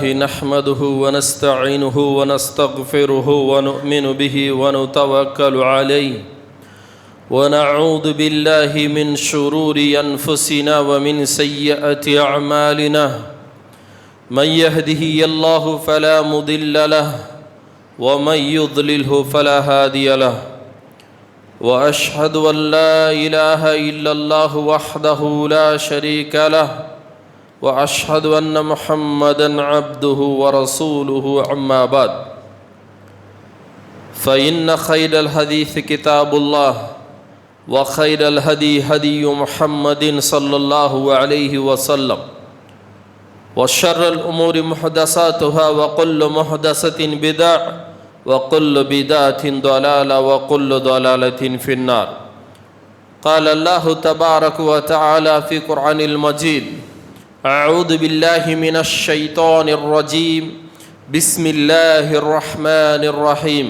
نحمده ونستعينه ونستغفره ونؤمن به ونتوكل عليه ونعوذ بالله من شرور أنفسنا ومن سيئات أعمالنا من يهده الله فلا مضل له ومن يضلله فلا هادي له وأشهد أن لا إله إلا الله وحده لا شريك له وأشهد أن محمدًا عبده ورسوله أما بعد فإن خير الحديث كتاب الله وخير الهدي هدي محمد صلى الله عليه وسلم وشر الأمور محدثاتها وكل محدثة بدعة وكل بدعة ضلالة وكل ضلالة في النار. قال الله تبارك وتعالى في القرآن المجيد: أعوذ بالله من الشيطان الرجيم بسم الله الرحمن الرحيم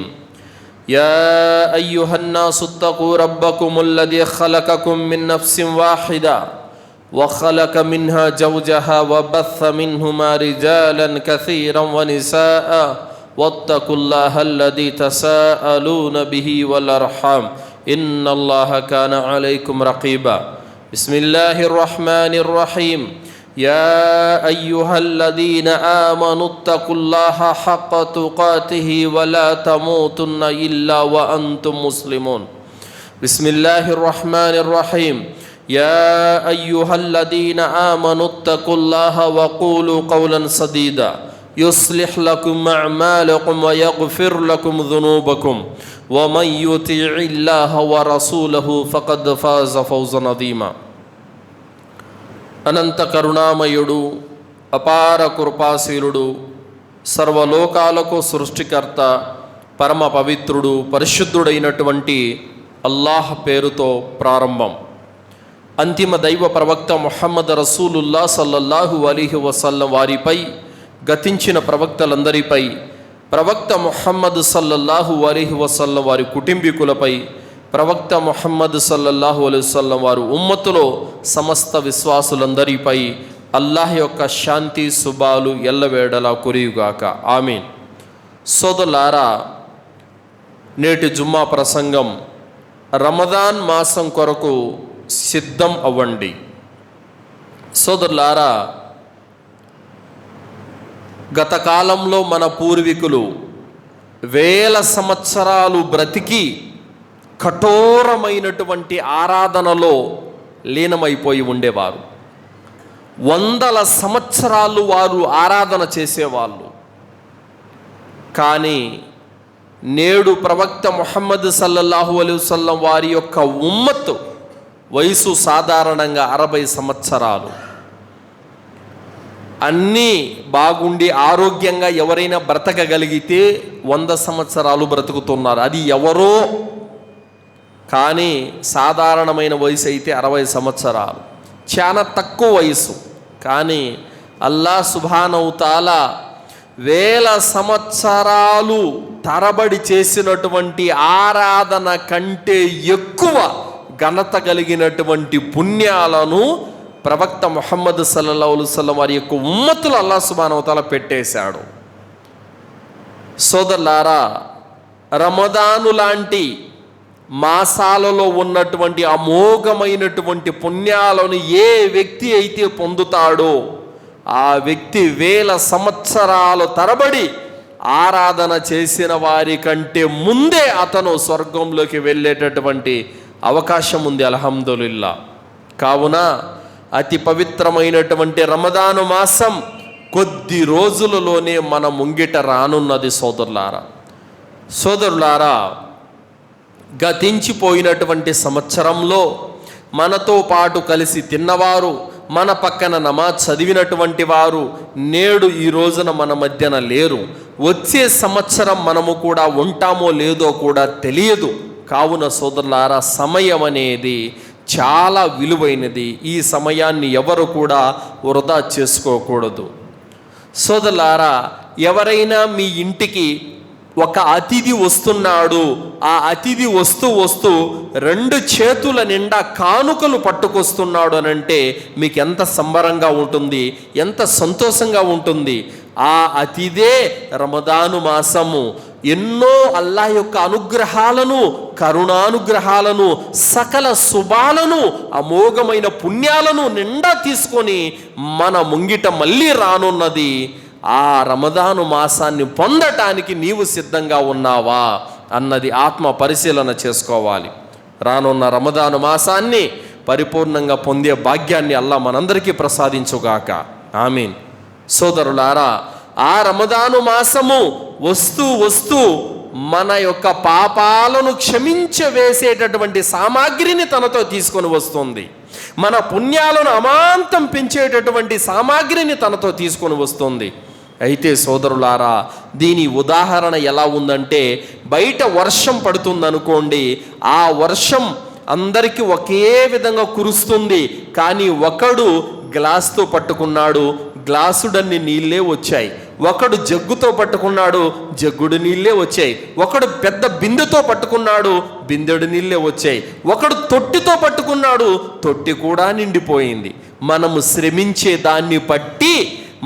يا أيها الناس اتقوا ربكم الذي خلقكم من نفس واحدة وخلق منها زوجها وبث منهما رجالا كثيرا ونساء واتقوا الله الذي تساءلون به والأرحام إن الله كان عليكم رقيبا. بسم الله الرحمن الرحيم يا أيها الذين آمنوا اتقوا الله حق تقاته ولا تموتن إلا وأنتم مسلمون. بسم الله الرحمن الرحيم يا أيها الذين آمنوا اتقوا الله وقولوا قولا سديدا يصلح لكم أعمالكم ويغفر لكم ذنوبكم ومن يطع الله ورسوله فقد فاز فوزا عظيما. అనంత కరుణామయుడు, అపార కృపాశీలుడు, సర్వలోకాలకు సృష్టికర్త, పరమ పవిత్రుడు, పరిశుద్ధుడైనటువంటి అల్లాహ్ పేరుతో ప్రారంభం. అంతిమ దైవ ప్రవక్త ముహమ్మద్ రసూలుల్లా సల్లల్లాహు అలైహి వసల్లం వారిపై, గతించిన ప్రవక్తలందరిపై, ప్రవక్త ముహమ్మద్ సల్లల్లాహు అలైహి వసల్లం వారి కుటుంబీకులపై, ప్రవక్త ముహమ్మద్ సల్లల్లాహు అలైహి వసల్లం వారు ఉమ్మతులో సమస్త విశ్వాసులందరిపై అల్లాహ్ యొక్క శాంతి శుభాలు ఎల్లవేళలా కురియుగాక. ఆమీన్. సోదరులారా, నేటి జుమ్మా ప్రసంగం రమదాన్ మాసం కొరకు సిద్ధం అవ్వండి. సోదరులారా, గత కాలంలో మన పూర్వీకులు వేల సంవత్సరాలు బ్రతికి కఠోరమైనటువంటి ఆరాధనలో లీనమైపోయి ఉండేవారు. వందల సంవత్సరాలు వారు ఆరాధన చేసేవాళ్ళు. కానీ నేడు ప్రవక్త ముహమ్మద్ సల్లల్లాహు అలైహి వసల్లం వారి యొక్క ఉమ్మత్ వయసు సాధారణంగా 60 సంవత్సరాలు. అన్నీ బాగుండి ఆరోగ్యంగా ఎవరైనా బ్రతకగలిగితే 100 సంవత్సరాలు బ్రతుకుతున్నారు. అది ఎవరో. కానీ సాధారణమైన వయసు అయితే 60 సంవత్సరాలు, చాలా తక్కువ వయసు. కానీ అల్లాహ్ సుబ్హానహు తఆలా వేల సంవత్సరాలు తరబడి చేసినటువంటి ఆరాధన కంటే ఎక్కువ ఘనత కలిగినటువంటి పుణ్యాలను ప్రవక్త ముహమ్మద్ సల్లల్లాహు అలైహి వసల్లం వారి యొక్క ఉమ్మతులు అల్లాహ్ సుబ్హానహు తఆలా పెట్టేశాడు. సోదరులారా, రమదాను లాంటి మాసాలలో ఉన్నటువంటి అమోఘమైనటువంటి పుణ్యాలను ఏ వ్యక్తి అయితే పొందుతాడో ఆ వ్యక్తి వేల సంవత్సరాల తరబడి ఆరాధన చేసిన వారి కంటే ముందే అతను స్వర్గంలోకి వెళ్ళేటటువంటి అవకాశం ఉంది. అల్హమ్దులిల్లా. కావున అతి పవిత్రమైనటువంటి రమదాను మాసం కొద్ది రోజులలోనే మన ముంగిట రానున్నది. సోదరులారా, గతించిపోయినటువంటి సంవత్సరంలో మనతో పాటు కలిసి తిన్నవారు, మన పక్కన నమాజ్ చదివినటువంటి వారు నేడు ఈ రోజున మన మధ్యన లేరు. వచ్చే సంవత్సరం మనము కూడా ఉంటామో లేదో కూడా తెలియదు. కావున సోదరులారా, సమయం అనేది చాలా విలువైనది. ఈ సమయాన్ని ఎవరు కూడా వృధా చేసుకోకూడదు. సోదరులారా, ఎవరైనా మీ ఇంటికి ఒక అతిథి వస్తున్నాడు, ఆ అతిథి వస్తూ వస్తూ 2 చేతుల నిండా కానుకలు పట్టుకొస్తున్నాడు అని అంటే మీకు ఎంత సంబరంగా ఉంటుంది, ఎంత సంతోషంగా ఉంటుంది. ఆ అతిథే రమదాను మాసము. ఎన్నో అల్లాహ్ యొక్క అనుగ్రహాలను, కరుణానుగ్రహాలను, సకల శుభాలను, అమోఘమైన పుణ్యాలను నిండా తీసుకొని మన ముంగిట మళ్ళీ రానున్నది. ఆ రమదాను మాసాన్ని పొందటానికి నీవు సిద్ధంగా ఉన్నావా అన్నది ఆత్మ పరిశీలన చేసుకోవాలి. రానున్న రమదాను మాసాన్ని పరిపూర్ణంగా పొందే భాగ్యాన్ని అల్లాహ్ మనందరికీ ప్రసాదించుగాక. ఆమీన్. సోదరులారా, ఆ రమదాను మాసము వస్తూ వస్తూ మన యొక్క పాపాలను క్షమించవేసేటటువంటి సామాగ్రిని తనతో తీసుకొని వస్తుంది. మన పుణ్యాలను అమాంతం పెంచేటటువంటి సామాగ్రిని తనతో తీసుకొని వస్తుంది. అయితే సోదరులారా, దీని ఉదాహరణ ఎలా ఉందంటే, బయట వర్షం పడుతుందనుకోండి, ఆ వర్షం అందరికీ ఒకే విధంగా కురుస్తుంది. కానీ ఒకడు గ్లాస్తో పట్టుకున్నాడు, గ్లాసుడన్ని నీళ్ళే వచ్చాయి. ఒకడు జగ్గుతో పట్టుకున్నాడు, జగ్గుడు నీళ్ళే వచ్చాయి. ఒకడు పెద్ద బిందెతో పట్టుకున్నాడు, బిందెడు నీళ్ళే వచ్చాయి. ఒకడు తొట్టితో పట్టుకున్నాడు, తొట్టి కూడా నిండిపోయింది. మనము శ్రమించే దాన్ని బట్టి,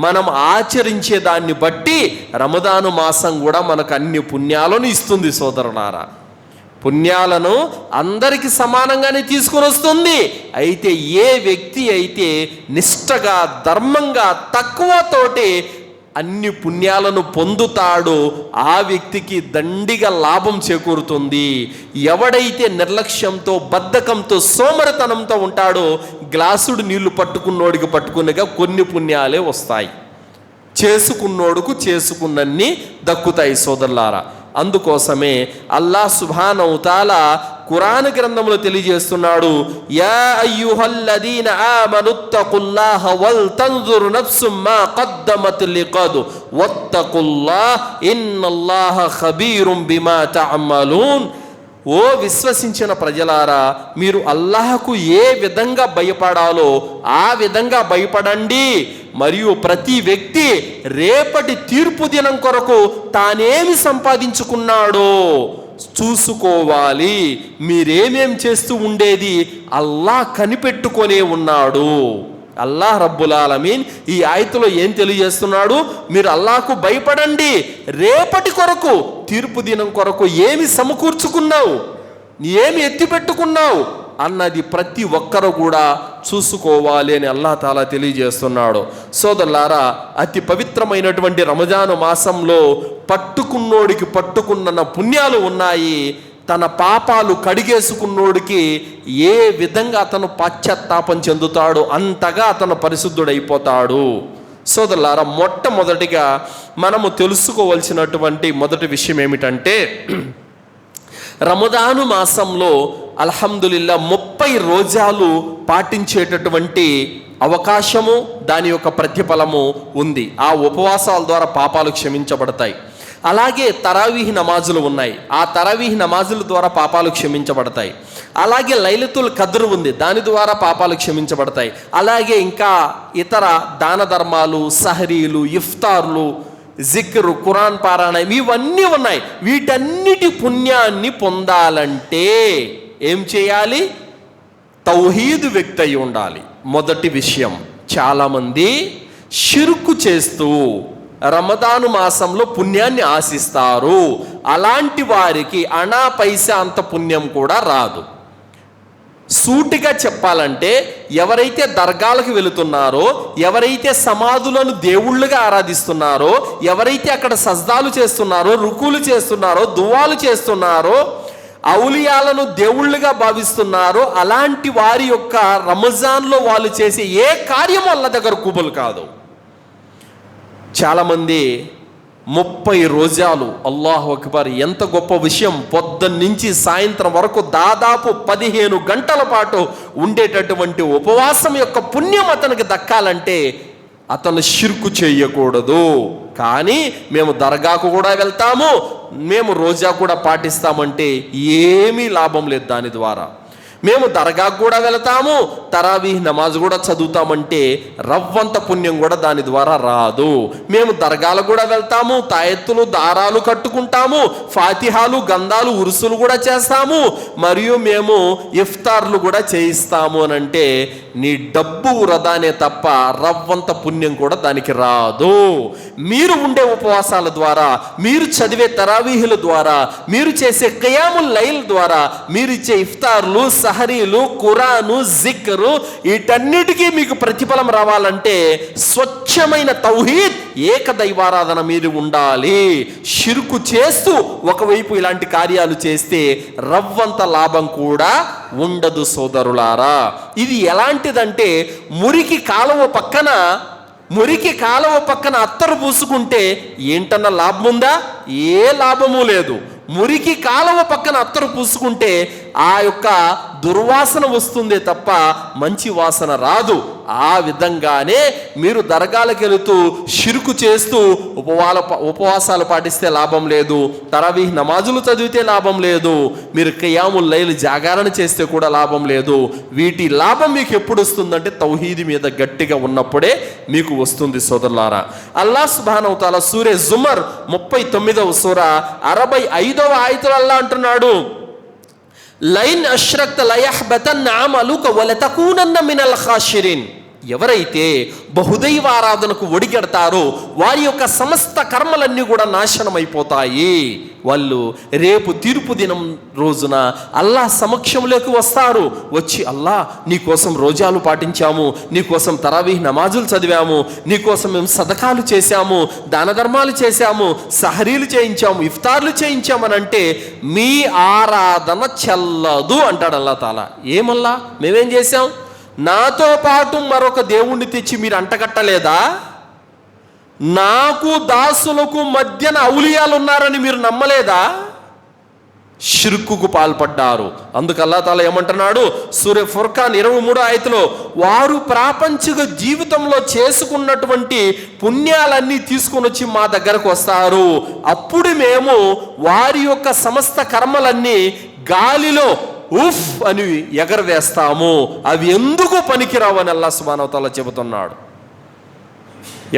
మనం ఆచరించే దాన్ని బట్టి రమదాను మాసం కూడా మనకు అన్ని పుణ్యాలను ఇస్తుంది. సోదరులారా, పుణ్యాలను అందరికీ సమానంగానే తీసుకొని వస్తుంది. అయితే ఏ వ్యక్తి అయితే నిష్టగా, ధర్మంగా, తక్కువతోటి అన్ని పుణ్యాలను పొందుతాడో ఆ వ్యక్తికి దండిగా లాభం చేకూరుతుంది. ఎవడైతే నిర్లక్ష్యంతో, బద్ధకంతో, సోమరితనంతో ఉంటాడో గ్లాసుడు నీళ్లు పట్టుకున్నోడికి పట్టుకున్నగా కొన్ని పుణ్యాలే వస్తాయి. చేసుకున్నోడుకు చేసుకున్నన్ని దక్కుతాయి. సోదరులారా, అందుకోసమే అల్లాహ్ సుబ్హానహు తఆలా ఖురాన్ గ్రంథంలో తెలియజేస్తున్నాడు, యా అయ్యుహల్లదీన ఆమనుత్తఖుల్లాహ వల్ తన్జుర్ నఫ్సుమ్ మా ఖద్దమత్ లిగద్ వత్తఖుల్లాహ ఇన్నల్లాహ ఖబీరుం బిమా తఅమలూన్. ఓ విశ్వసించిన ప్రజలారా, మీరు అల్లాహకు ఏ విధంగా భయపడాలో ఆ విధంగా భయపడండి. మరియు ప్రతి వ్యక్తి రేపటి తీర్పు దినం కొరకు తానేమి సంపాదించుకున్నాడో చూసుకోవాలి. మీరేమేం చేస్తూ ఉండేది అల్లాహ్ కనిపెట్టుకొనే ఉన్నాడు. అల్లాహ్ రబ్బుల్ ఆలమీన్ ఈ ఆయతులో ఏం తెలియజేస్తున్నాడు? మీరు అల్లాహకు భయపడండి. రేపటి కొరకు, తీర్పు దినం కొరకు ఏమి సమకూర్చుకున్నావు, ఏమి ఎత్తిపెట్టుకున్నావు అన్నది ప్రతి ఒక్కరు కూడా చూసుకోవాలి అని అల్లాహ్ తాలా తెలియజేస్తున్నాడు. సోదరులారా, అతి పవిత్రమైనటువంటి రమజాను మాసంలో పట్టుకున్నోడికి పట్టుకున్న పుణ్యాలు ఉన్నాయి. తన పాపాలు కడిగేసుకున్నోడికి ఏ విధంగా అతను పశ్చాత్తాపం చెందుతాడో అంతగా అతను పరిశుద్ధుడైపోతాడు. సోదరులారా, మొట్టమొదటిగా మనము తెలుసుకోవలసినటువంటి మొదటి విషయం ఏమిటంటే, రమదాను మాసంలో అల్హమ్దులిల్లా 30 రోజాలు పాటించేటటువంటి అవకాశము, దాని యొక్క ప్రతిఫలము ఉంది. ఆ ఉపవాసాల ద్వారా పాపాలు క్షమించబడతాయి. అలాగే తరావీహ్ నమాజులు ఉన్నాయి, ఆ తరావీహ్ నమాజుల ద్వారా పాపాలు క్షమించబడతాయి. అలాగే లైలతుల్ ఖద్ర్ ఉంది, దాని ద్వారా పాపాలు క్షమించబడతాయి. అలాగే ఇంకా ఇతర దాన ధర్మాలు, సహరీలు, ఇఫ్తార్లు, జిక్రు, ఖురాన్ పారాయణం ఇవన్నీ ఉన్నాయి. వీటన్నిటి పుణ్యాన్ని పొందాలంటే ఏం చేయాలి? తౌహీద్ వ్యక్తి అయి ఉండాలి. మొదటి విషయం, చాలామంది షిర్కు చేస్తూ రమదాను మాసంలో పుణ్యాన్ని ఆశిస్తారు. అలాంటి వారికి అనా పైసా అంత పుణ్యం కూడా రాదు. సూటిగా చెప్పాలంటే, ఎవరైతే దర్గాలకు వెళుతున్నారో, ఎవరైతే సమాధులను దేవుళ్ళుగా ఆరాధిస్తున్నారో, ఎవరైతే అక్కడ సజ్దాలు చేస్తున్నారో, రుకులు చేస్తున్నారో, దువాలు చేస్తున్నారో, ఔలియాలను దేవుళ్ళుగా భావిస్తున్నారో, అలాంటి వారి యొక్క రంజాన్లో వాళ్ళు చేసే ఏ కార్యం వాళ్ళ దగ్గర కుబుల్ కాదు. చాలామంది 30 రోజాలు, అల్లాహు అక్బర్, ఎంత గొప్ప విషయం! పొద్దున్నుంచి సాయంత్రం వరకు దాదాపు 15 గంటల పాటు ఉండేటటువంటి ఉపవాసం యొక్క పుణ్యం అతనికి దక్కాలంటే అతను షిర్కు చేయకూడదు. కానీ మేము దర్గాకు కూడా వెళ్తాము, మేము రోజా కూడా పాటిస్తామంటే ఏమీ లాభం లేదు దాని ద్వారా. మేము దర్గాకు కూడా వెళతాము, తరావీహ్ నమాజ్ కూడా చదువుతామంటే రవ్వంత పుణ్యం కూడా దాని ద్వారా రాదు. మేము దర్గాలకు కూడా వెళ్తాము, తాయెత్తులు దారాలు కట్టుకుంటాము, ఫాతిహాలు గంధాలు ఉరుసులు కూడా చేస్తాము, మరియు మేము ఇఫ్తార్లు కూడా చేయిస్తాము అని అంటే నీ డబ్బు వృధానే తప్ప రవ్వంత పుణ్యం కూడా దానికి రాదు. మీరు ఉండే ఉపవాసాల ద్వారా, మీరు చదివే తరావీహుల ద్వారా, మీరు చేసే ఖియాముల్ లైల్ ద్వారా, మీరు ఇచ్చే ఇఫ్తార్లు, సహరీలు, ఖురాను, జిక్రు, వీటన్నిటికీ మీకు ప్రతిఫలం రావాలంటే స్వచ్ఛమైన తౌహీద్, ఏకదైవారాధన మీరు ఉండాలి. షిర్కు చేస్తూ ఒకవైపు ఇలాంటి కార్యాలు చేస్తే రవ్వంత లాభం కూడా ఉండదు సోదరులారా. ఇది ఎలాంటిదంటే మురికి కాలువ పక్కన అత్తరు పూసుకుంటే ఏంటన్నా లాభం ఉందా? ఏ లాభము లేదు. మురికి కాలువ పక్కన అత్తరు పూసుకుంటే ఆ యొక్క దుర్వాసన వస్తుందే తప్ప మంచి వాసన రాదు. ఆ విధంగానే మీరు దర్గాలకు వెళుతూ షిర్కు చేస్తూ ఉపవాసాలు పాటిస్తే లాభం లేదు, తరావీహ్ నమాజులు చదివితే లాభం లేదు, మీరు ఖియాముల్ లైల్ జాగరణ చేస్తే కూడా లాభం లేదు. వీటి లాభం మీకు ఎప్పుడు వస్తుందంటే తౌహీద్ మీద గట్టిగా ఉన్నప్పుడే మీకు వస్తుంది సోదరులారా. అల్లాహ్ సుబ్హానహు వ తఆలా సూరే జుమర్ 39వ సూర 65వ ఆయతులో అల్లాహ్ అంటున్నాడు, లైన్ అష్రక్త లయహ్బతన్న అమలుక వలతకూనన్న మినల్ ఖాషిరిన్. ఎవరైతే బహుదైవ ఆరాధనకు ఒడిగడతారో వారి యొక్క సమస్త కర్మలన్నీ కూడా నాశనం అయిపోతాయి. వాళ్ళు రేపు తీర్పు దినం రోజున అల్లాహ్ సమక్షంలోకి వస్తారు. వచ్చి అల్లాహ్ నీకోసం రోజాలు పాటించాము, నీకోసం తరావీహ్ నమాజులు చదివాము, నీకోసం మేము సదకాలు చేశాము, దాన ధర్మాలు చేశాము, సహరీలు చేయించాము, ఇఫ్తార్లు చేయించామని అంటే మీ ఆరాధన చెల్లదు అంటాడు అల్లాహ్ తాలా. ఏమల్లా మేమేం చేశాం? నాతో పాటు మరొక దేవుణ్ణి తెచ్చి మీరు అంటగట్టలేదా? నాకు దాసులకు మధ్యన ఔలియాలు ఉన్నారని మీరు నమ్మలేదా? షిర్కుకు పాల్పడ్డారు. అందుకు అల్లాహ్ తాలా ఏమంటున్నాడు సూరే ఫుర్ఖాన్ 23వ ఆయతులో, వారు ప్రాపంచిక జీవితంలో చేసుకున్నటువంటి పుణ్యాలన్నీ తీసుకొని వచ్చి మా దగ్గరకు వస్తారు. అప్పుడు మేము వారి యొక్క సమస్త కర్మలన్నీ గాలిలో ఉఫ్ అని ఎగరవేస్తాము. అవి ఎందుకు పనికిరావని అల్లాహ్ సుబ్హానహు వ తఆలా చెబుతున్నాడు.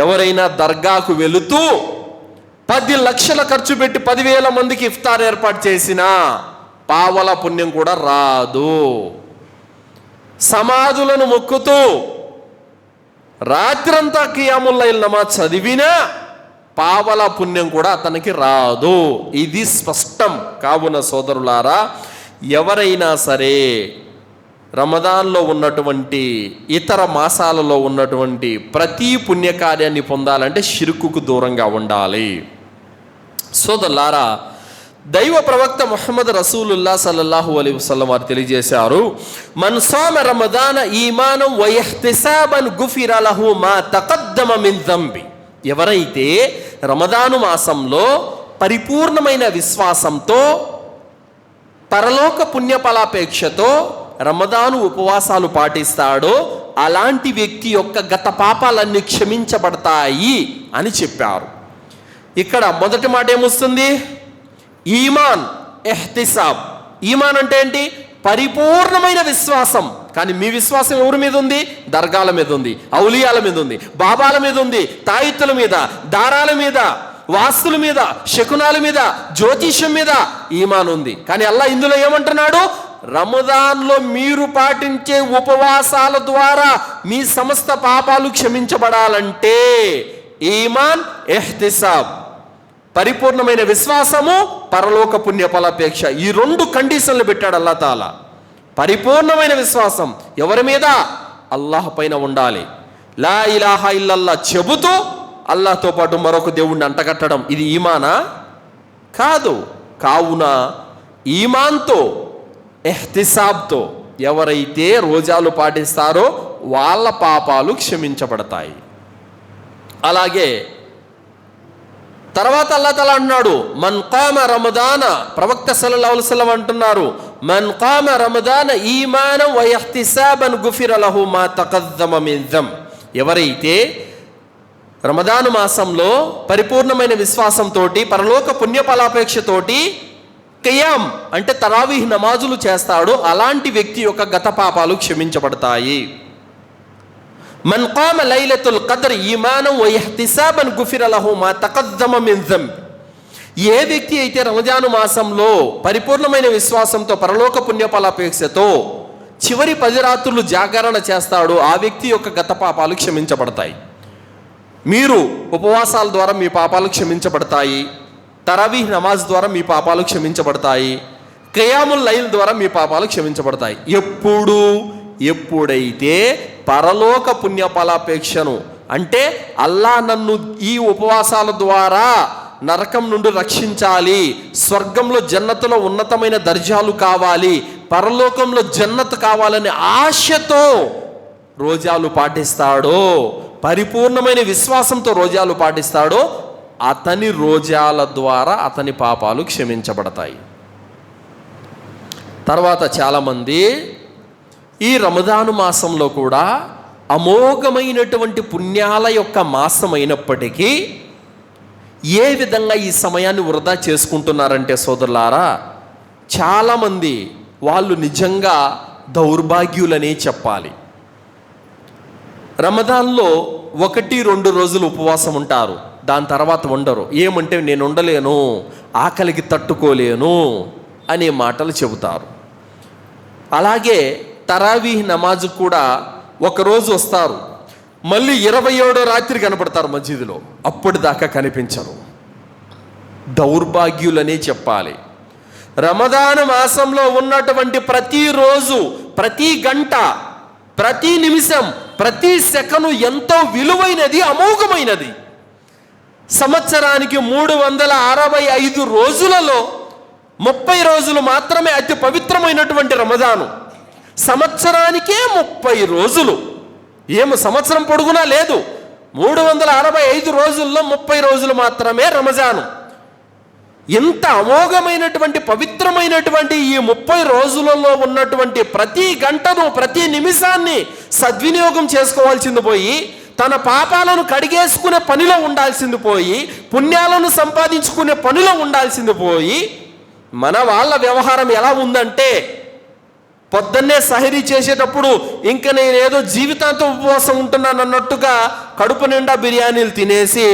ఎవరైనా దర్గాకు వెళుతూ 10 లక్షల ఖర్చు పెట్టి 10,000 మందికి ఇఫ్తార్ ఏర్పాటు చేసినా పావల పుణ్యం కూడా రాదు. సమాధులను మొక్కుతూ రాత్రంతా ఖియాముల్ లైల్ నమాజ్ చదివినా పావల పుణ్యం కూడా అతనికి రాదు. ఇది స్పష్టం. కావున సోదరులారా, ఎవరైనా సరే రమదాన్లో ఉన్నటువంటి ఇతర మాసాలలో ఉన్నటువంటి ప్రతి పుణ్యకార్యాన్ని పొందాలంటే షిర్కుకు దూరంగా ఉండాలి. సోదరులారా, దైవ ప్రవక్త ముహమ్మద్ రసూలుల్లాహ్ సల్లల్లాహు అలైహి వసల్లం వారు తెలియజేశారు, మన్ సామ రమదాన ఈమానం వ ఇహ్తిసాబన్ గుఫిర లహు మా తఖద్దమ మిన్ దంబి. ఎవరైతే రమదాను మాసంలో పరిపూర్ణమైన విశ్వాసంతో పరలోక పుణ్యఫలాపేక్షతో రమదాను ఉపవాసాలు పాటిస్తాడో అలాంటి వ్యక్తి యొక్క గత పాపాలన్నీ క్షమించబడతాయి అని చెప్పారు. ఇక్కడ మొదటి మాట ఏమొస్తుంది? ఈమాన్, ఇహ్తిసాబ్. ఈమాన్ అంటే ఏంటి? పరిపూర్ణమైన విశ్వాసం. కానీ మీ విశ్వాసం ఎవరి మీద ఉంది? దర్గాల మీద ఉంది, ఔలియాల మీద ఉంది, బాబాల మీద ఉంది, తాయిత్తుల మీద, దారాల మీద, వాస్తుల మీద, శకునాల మీద, జ్యోతిష్యం మీద ఈమాన్ ఉంది. కానీ అల్లాహ్ ఇందులో ఏమంటున్నాడు? రమదాన్లో మీరు పాటించే ఉపవాసాల ద్వారా మీ సమస్త పాపాలు క్షమించబడాలంటే ఈమాన్, ఇహ్తిసాబ్, పరిపూర్ణమైన విశ్వాసము, పరలోక పుణ్యఫలాపేక్ష, ఈ 2 కండిషన్లు పెట్టాడు అల్లాహ్ తాలా. పరిపూర్ణమైన విశ్వాసం ఎవరి మీద? అల్లాహ్ పైన ఉండాలి. లా ఇలాహా ఇల్లల్లా చెబుతూ అల్లాహ్తో పాటు మరొక దేవుణ్ణి అంటగట్టడం ఇది ఈమానా? కాదు. కావున ఈమాన్తో, ఇహ్తిసాబ్తో ఎవరైతే రోజాలు పాటిస్తారో వాళ్ళ పాపాలు క్షమించబడతాయి. అలాగే తర్వాత అల్లాహ్ తఆలా అన్నాడు, మన్ ఖామ రమదాన, ప్రవక్త సల్లల్లాహు అలైహి వసల్లం అంటున్నారు, మన్ ఖామ రమదాన ఈమానం వ ఇహ్తిసాబన్ గుఫిర లహు మా తఖద్దమ మిన్ దంబ్. ఎవరైతే రమదాను మాసంలో పరిపూర్ణమైన విశ్వాసంతో పరలోక పుణ్యఫలాపేక్షతోటి ఖియామ్ అంటే తరావీహ్ నమాజులు చేస్తాడో అలాంటి వ్యక్తి యొక్క గత పాపాలు క్షమించబడతాయి. మన్ ఖామ లైలతుల్ ఖద్ర్ ఈమానం వ ఇహ్తిసాబన్ గుఫిర లహు మా తఖద్దమ మిన్ జంబ్. ఏ వ్యక్తి అయితే రంజాను మాసంలో పరిపూర్ణమైన విశ్వాసంతో పరలోక పుణ్యఫలాపేక్షతో చివరి 10 రాత్రులు జాగరణ చేస్తాడో ఆ వ్యక్తి యొక్క గత పాపాలు క్షమించబడతాయి. మీరు ఉపవాసాల ద్వారా మీ పాపాలు క్షమించబడతాయి. తరావీహ్ నమాజ్ ద్వారా మీ పాపాలు క్షమించబడతాయి. ఖియాముల్ లైల్ ద్వారా మీ పాపాలు క్షమించబడతాయి. ఎప్పుడైతే పరలోక పుణ్యఫలాపేక్షను అంటే అల్లా నన్ను ఈ ఉపవాసాల ద్వారా నరకం నుండి రక్షించాలి, స్వర్గంలో జన్నతులో ఉన్నతమైన దర్జాలు కావాలి, పరలోకంలో జన్నత్ కావాలనే ఆశతో రోజాలు పాటిస్తాడో, పరిపూర్ణమైన విశ్వాసంతో రోజాలు పాటిస్తాడో అతని రోజాల ద్వారా అతని పాపాలు క్షమించబడతాయి. తర్వాత చాలామంది ఈ రమదాను మాసంలో కూడా అమోఘమైనటువంటి పుణ్యాల యొక్క మాసం అయినప్పటికీ ఏ విధంగా ఈ సమయాన్ని వృధా చేసుకుంటున్నారంటే సోదరులారా, చాలామంది వాళ్ళు నిజంగా దౌర్భాగ్యులనే చెప్పాలి. రమదాన్లో 1-2 రోజులు ఉపవాసం ఉంటారు, దాని తర్వాత ఉండరు. ఏమంటే నేను ఉండలేను, ఆకలికి తట్టుకోలేను అనే మాటలు చెబుతారు. అలాగే తరావీహ్ నమాజు కూడా ఒకరోజు వస్తారు, మళ్ళీ 27వ రాత్రి కనపడతారు మస్జిద్లో, అప్పటిదాకా కనిపించరు. దౌర్భాగ్యులనే చెప్పాలి. రమదాన్ మాసంలో ఉన్నటువంటి ప్రతిరోజు, ప్రతి గంట, ప్రతి నిమిషం, ప్రతి సెకను ఎంతో విలువైనది, అమోఘమైనది. సంవత్సరానికి 365 రోజులలో 30 రోజులు మాత్రమే అతి పవిత్రమైనటువంటి రమదాను. సంవత్సరానికే 30 రోజులు, ఏమో సంవత్సరం పొడుగునా లేదు. 365 రోజుల్లో 30 రోజులు మాత్రమే రమజాను. ఎంత అమోఘమైనటువంటి పవిత్రమైనటువంటి ఈ 30 రోజులలో ఉన్నటువంటి ప్రతి గంటను, ప్రతి నిమిషాన్ని సద్వినియోగం చేసుకోవాల్సింది పోయి, తన పాపాలను కడిగేసుకునే పనిలో ఉండాల్సింది పోయి, పుణ్యాలను సంపాదించుకునే పనిలో ఉండాల్సింది పోయి, మన వాళ్ళ వ్యవహారం ఎలా ఉందంటే పొద్దున్నే సహరీ చేసేటప్పుడు ఇంకా నేనేదో జీవితాంతం ఉపవాసం ఉంటున్నాను అన్నట్టుగా కడుపు నిండా బిర్యానీలు తినేసి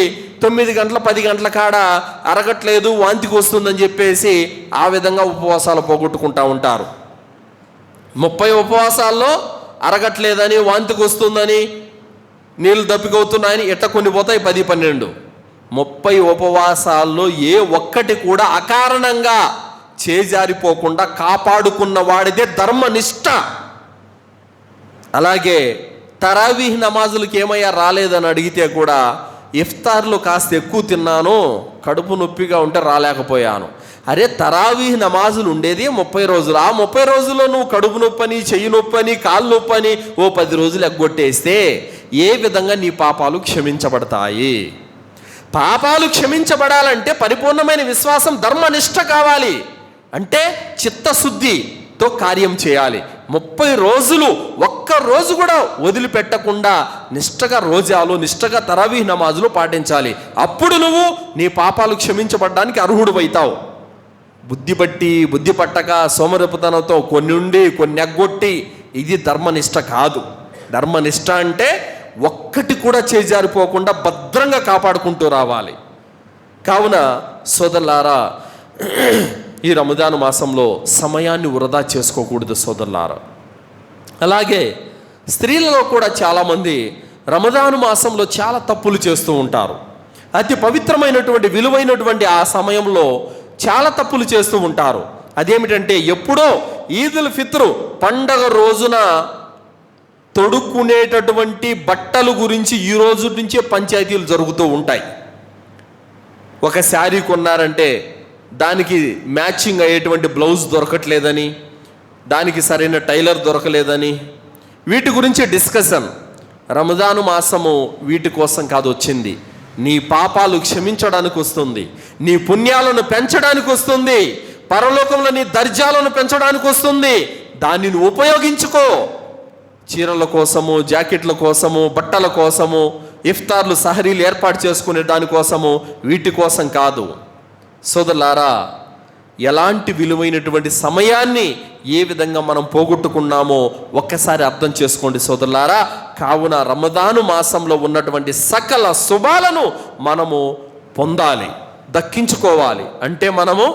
9 గంటల 10 గంటల కాడ అరగట్లేదు, వాంతికి వస్తుందని చెప్పేసి ఆ విధంగా ఉపవాసాలు పోగొట్టుకుంటూ ఉంటారు. 30 ఉపవాసాల్లో అరగట్లేదని, వాంతికి వస్తుందని, నీళ్ళు దప్పికవుతున్నాయని ఎట్ట కొన్ని పోతాయి 10-12. 30 ఉపవాసాల్లో ఏ ఒక్కటి కూడా అకారణంగా చేజారిపోకుండా కాపాడుకున్న వాడిదే ధర్మనిష్ట. అలాగే తరావీహ్ నమాజులకి ఏమయ్యా రాలేదని అడిగితే కూడా, ఇఫ్తార్లు కాస్త ఎక్కువ తిన్నాను, కడుపు నొప్పిగా ఉంటే రాలేకపోయాను. అరే తరావీహ్ నమాజులు ఉండేది 30 రోజులు. ఆ 30 రోజుల్లో నువ్వు కడుపు నొప్పని, చెయ్యి నొప్పని, కాళ్ళు నొప్పని ఓ 10 రోజులు ఎగ్గొట్టేస్తే ఏ విధంగా నీ పాపాలు క్షమించబడతాయి? పాపాలు క్షమించబడాలంటే పరిపూర్ణమైన విశ్వాసం, ధర్మనిష్ట కావాలి. అంటే చిత్తశుద్ధితో కార్యం చేయాలి. 30 రోజులు ఒక్క రోజు కూడా వదిలిపెట్టకుండా నిష్టగా రోజాలు, నిష్టగా తరావీహ్ నమాజులు పాటించాలి. అప్పుడు నువ్వు నీ పాపాలు క్షమించబడడానికి అర్హుడు అవుతావు. బుద్ధి పట్టక సోమరిపోతనంతో కొన్ని ఉండి కొన్ని ఎగ్గొట్టి ఇది ధర్మనిష్ట కాదు. ధర్మనిష్ట అంటే ఒక్కటి కూడా చేజారిపోకుండా భద్రంగా కాపాడుకుంటూ రావాలి. కావున సోదరులారా, ఈ రమదాను మాసంలో సమయాన్ని వృధా చేసుకోకూడదు సోదరులారా. అలాగే స్త్రీలలో కూడా చాలామంది రమదాను మాసంలో చాలా తప్పులు చేస్తూ ఉంటారు. అతి పవిత్రమైనటువంటి విలువైనటువంటి ఆ సమయంలో చాలా తప్పులు చేస్తూ ఉంటారు. అదేమిటంటే ఎప్పుడో ఈదుల్ ఫిత్రు పండగ రోజున తొడుక్కునేటటువంటి బట్టలు గురించి ఈ రోజు నుంచే పంచాయతీలు జరుగుతూ ఉంటాయి. ఒక శారీ కొన్నారంటే దానికి మ్యాచింగ్ అయ్యేటువంటి బ్లౌజ్ దొరకట్లేదని, దానికి సరైన టైలర్ దొరకలేదని, వీటి గురించి డిస్కషన్. రమదాను మాసము వీటి కోసం కాదు వచ్చింది, నీ పాపాలు క్షమించడానికి వస్తుంది, నీ పుణ్యాలను పెంచడానికి వస్తుంది, పరలోకంలో నీ దర్జాలను పెంచడానికి వస్తుంది. దానిని ఉపయోగించుకో. చీరల కోసము, జాకెట్ల కోసము, బట్టల కోసము, ఇఫ్తార్లు సహరీలు ఏర్పాటు చేసుకునే దానికోసము, వీటి కోసం కాదు. సోదరులారా, ఎలాంటి విలువైనటువంటి సమయాన్ని ఏ విధంగా మనం పోగొట్టుకున్నామో ఒక్కసారి అర్థం చేసుకోండి సోదరులారా. కావున రమదాను మాసంలో ఉన్నటువంటి సకల శుభాలను మనము పొందాలి, దక్కించుకోవాలి. అంటే మనము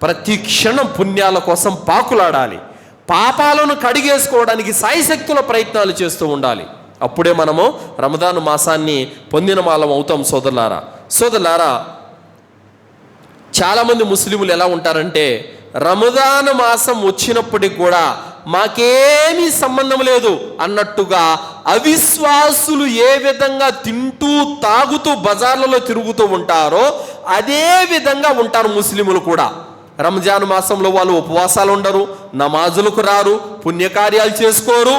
ప్రతి క్షణం పుణ్యాల కోసం పాకులాడాలి, పాపాలను కడిగేసుకోవడానికి సాయశక్తుల ప్రయత్నాలు చేస్తూ ఉండాలి. అప్పుడే మనము రమదాను మాసాన్ని పొందిన వాళ్ళం అవుతాం సోదరులారా. చాలామంది ముస్లింలు ఎలా ఉంటారంటే, రమదాను మాసం వచ్చినప్పటికి కూడా మాకేమీ సంబంధం లేదు అన్నట్టుగా అవిశ్వాసులు ఏ విధంగా తింటూ తాగుతూ బజార్లలో తిరుగుతూ ఉంటారో అదే విధంగా ఉంటారు ముస్లింలు కూడా. రంజాన్ మాసంలో వాళ్ళు ఉపవాసాలు ఉండరు, నమాజులకు రారు, పుణ్యకార్యాలు చేసుకోరు,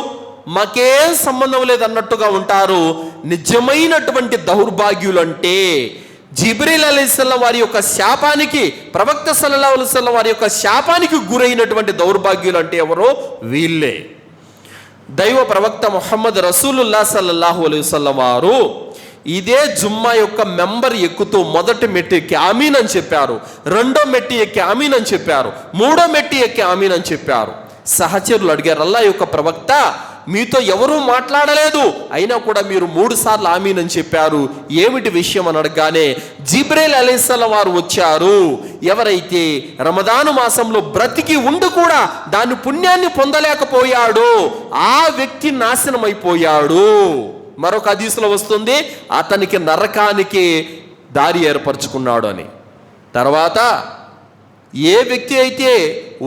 మాకేం సంబంధం లేదన్నట్టుగా ఉంటారు. నిజమైనటువంటి దౌర్భాగ్యులు అంటే జిబ్రీల్ అలైహిస్సలాం వారి యొక్క శాపానికి, ప్రవక్త సల్లల్లాహు అలైహి వసల్లం వారి యొక్క శాపానికి గురైనటువంటి దౌర్భాగ్యులు అంటే ఎవరో వీళ్ళే. దైవ ప్రవక్త ముహమ్మద్ రసూలుల్లాహ్ సల్లల్లాహు అలైహి వసల్లం వారు ఇదే జుమ్మా యొక్క మెంబర్ ఎక్కుతూ మొదటి మెట్టు ఎక్కి ఆమీన్ అని చెప్పారు, రెండో మెట్టి ఎక్కి ఆమీన్ అని చెప్పారు, మూడో మెట్టి ఎక్కి ఆమీన్ అని చెప్పారు. సహచరులు అడిగారు, అల్లాహ్ యొక్క ప్రవక్త, మీతో ఎవరూ మాట్లాడలేదు, అయినా కూడా మీరు 3 సార్లు ఆమీన్ అని చెప్పారు, ఏమిటి విషయం అని అడగగానే జిబ్రీల్ అలైహిస్సలాం వారు వచ్చారు. ఎవరైతే రమదాను మాసంలో బ్రతికి ఉండి కూడా దాని పుణ్యాన్ని పొందలేకపోయాడో ఆ వ్యక్తి నాశనం అయిపోయాడు. మరొక హదీసులో వస్తుంది, అతనికి నరకానికి దారి ఏర్పరచుకున్నాడు అని. తర్వాత ఏ వ్యక్తి అయితే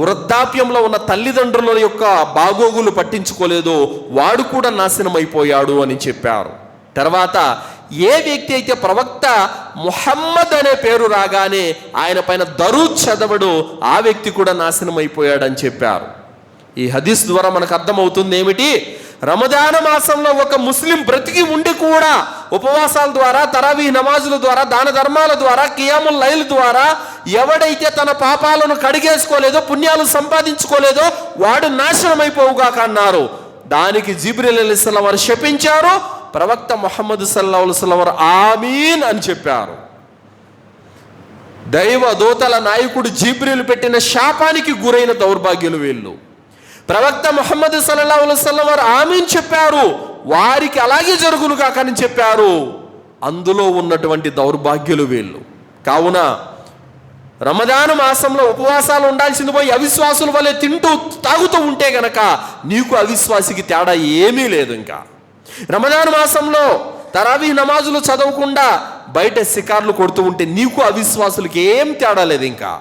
వృద్ధాప్యంలో ఉన్న తల్లిదండ్రుల యొక్క బాగోగులు పట్టించుకోలేదో వాడు కూడా నాశనం అయిపోయాడు అని చెప్పారు. తర్వాత ఏ వ్యక్తి అయితే ప్రవక్త ముహమ్మద్ అనే పేరు రాగానే ఆయన పైన దరూద్ చదవడు ఆ వ్యక్తి కూడా నాశనం అయిపోయాడని చెప్పారు. ఈ హదీస్ ద్వారా మనకు అర్థమవుతుంది ఏమిటి, రమదాన మాసంలో ఒక ముస్లిం బ్రతికి ఉండి కూడా ఉపవాసాల ద్వారా, తరావీహ్ నమాజుల ద్వారా, దాన ధర్మాల ద్వారా, కియాముల్ లైల్ ద్వారా ఎవడైతే తన పాపాలను కడిగేసుకోలేదో, పుణ్యాలు సంపాదించుకోలేదో వాడు నాశనం అయిపోవుగాక అన్నారు. దానికి జిబ్రీల్ అలైహిస్సలాం వారు శపించారు, ప్రవక్త ముహమ్మద్ సల్లల్లాహు అలైహి వసల్లం వారు ఆమీన్ అని చెప్పారు. దైవ దూతల నాయకుడు జిబ్రీల్ పెట్టిన శాపానికి గురైన దౌర్భాగ్యులు వీళ్ళు. ప్రవక్త ముహమ్మద్ సల్లల్లాహు అలైహి వసల్లం వారు ఆమీన్ చెప్పారు, వారికి అలాగే జరుగును కాక అని చెప్పారు. అందులో ఉన్నటువంటి దౌర్భాగ్యులు వీళ్ళు. కావున రమదాను మాసంలో ఉపవాసాలు ఉండాల్సింది పోయి అవిశ్వాసుల వల్లే తింటూ తాగుతూ ఉంటే గనక నీకు అవిశ్వాసికి తేడా ఏమీ లేదు. ఇంకా రమదాను మాసంలో తరావీహ్ నమాజులు చదవకుండా బయట షికార్లు కొడుతూ ఉంటే నీకు అవిశ్వాసులకి ఏం తేడా లేదు ఇంకా.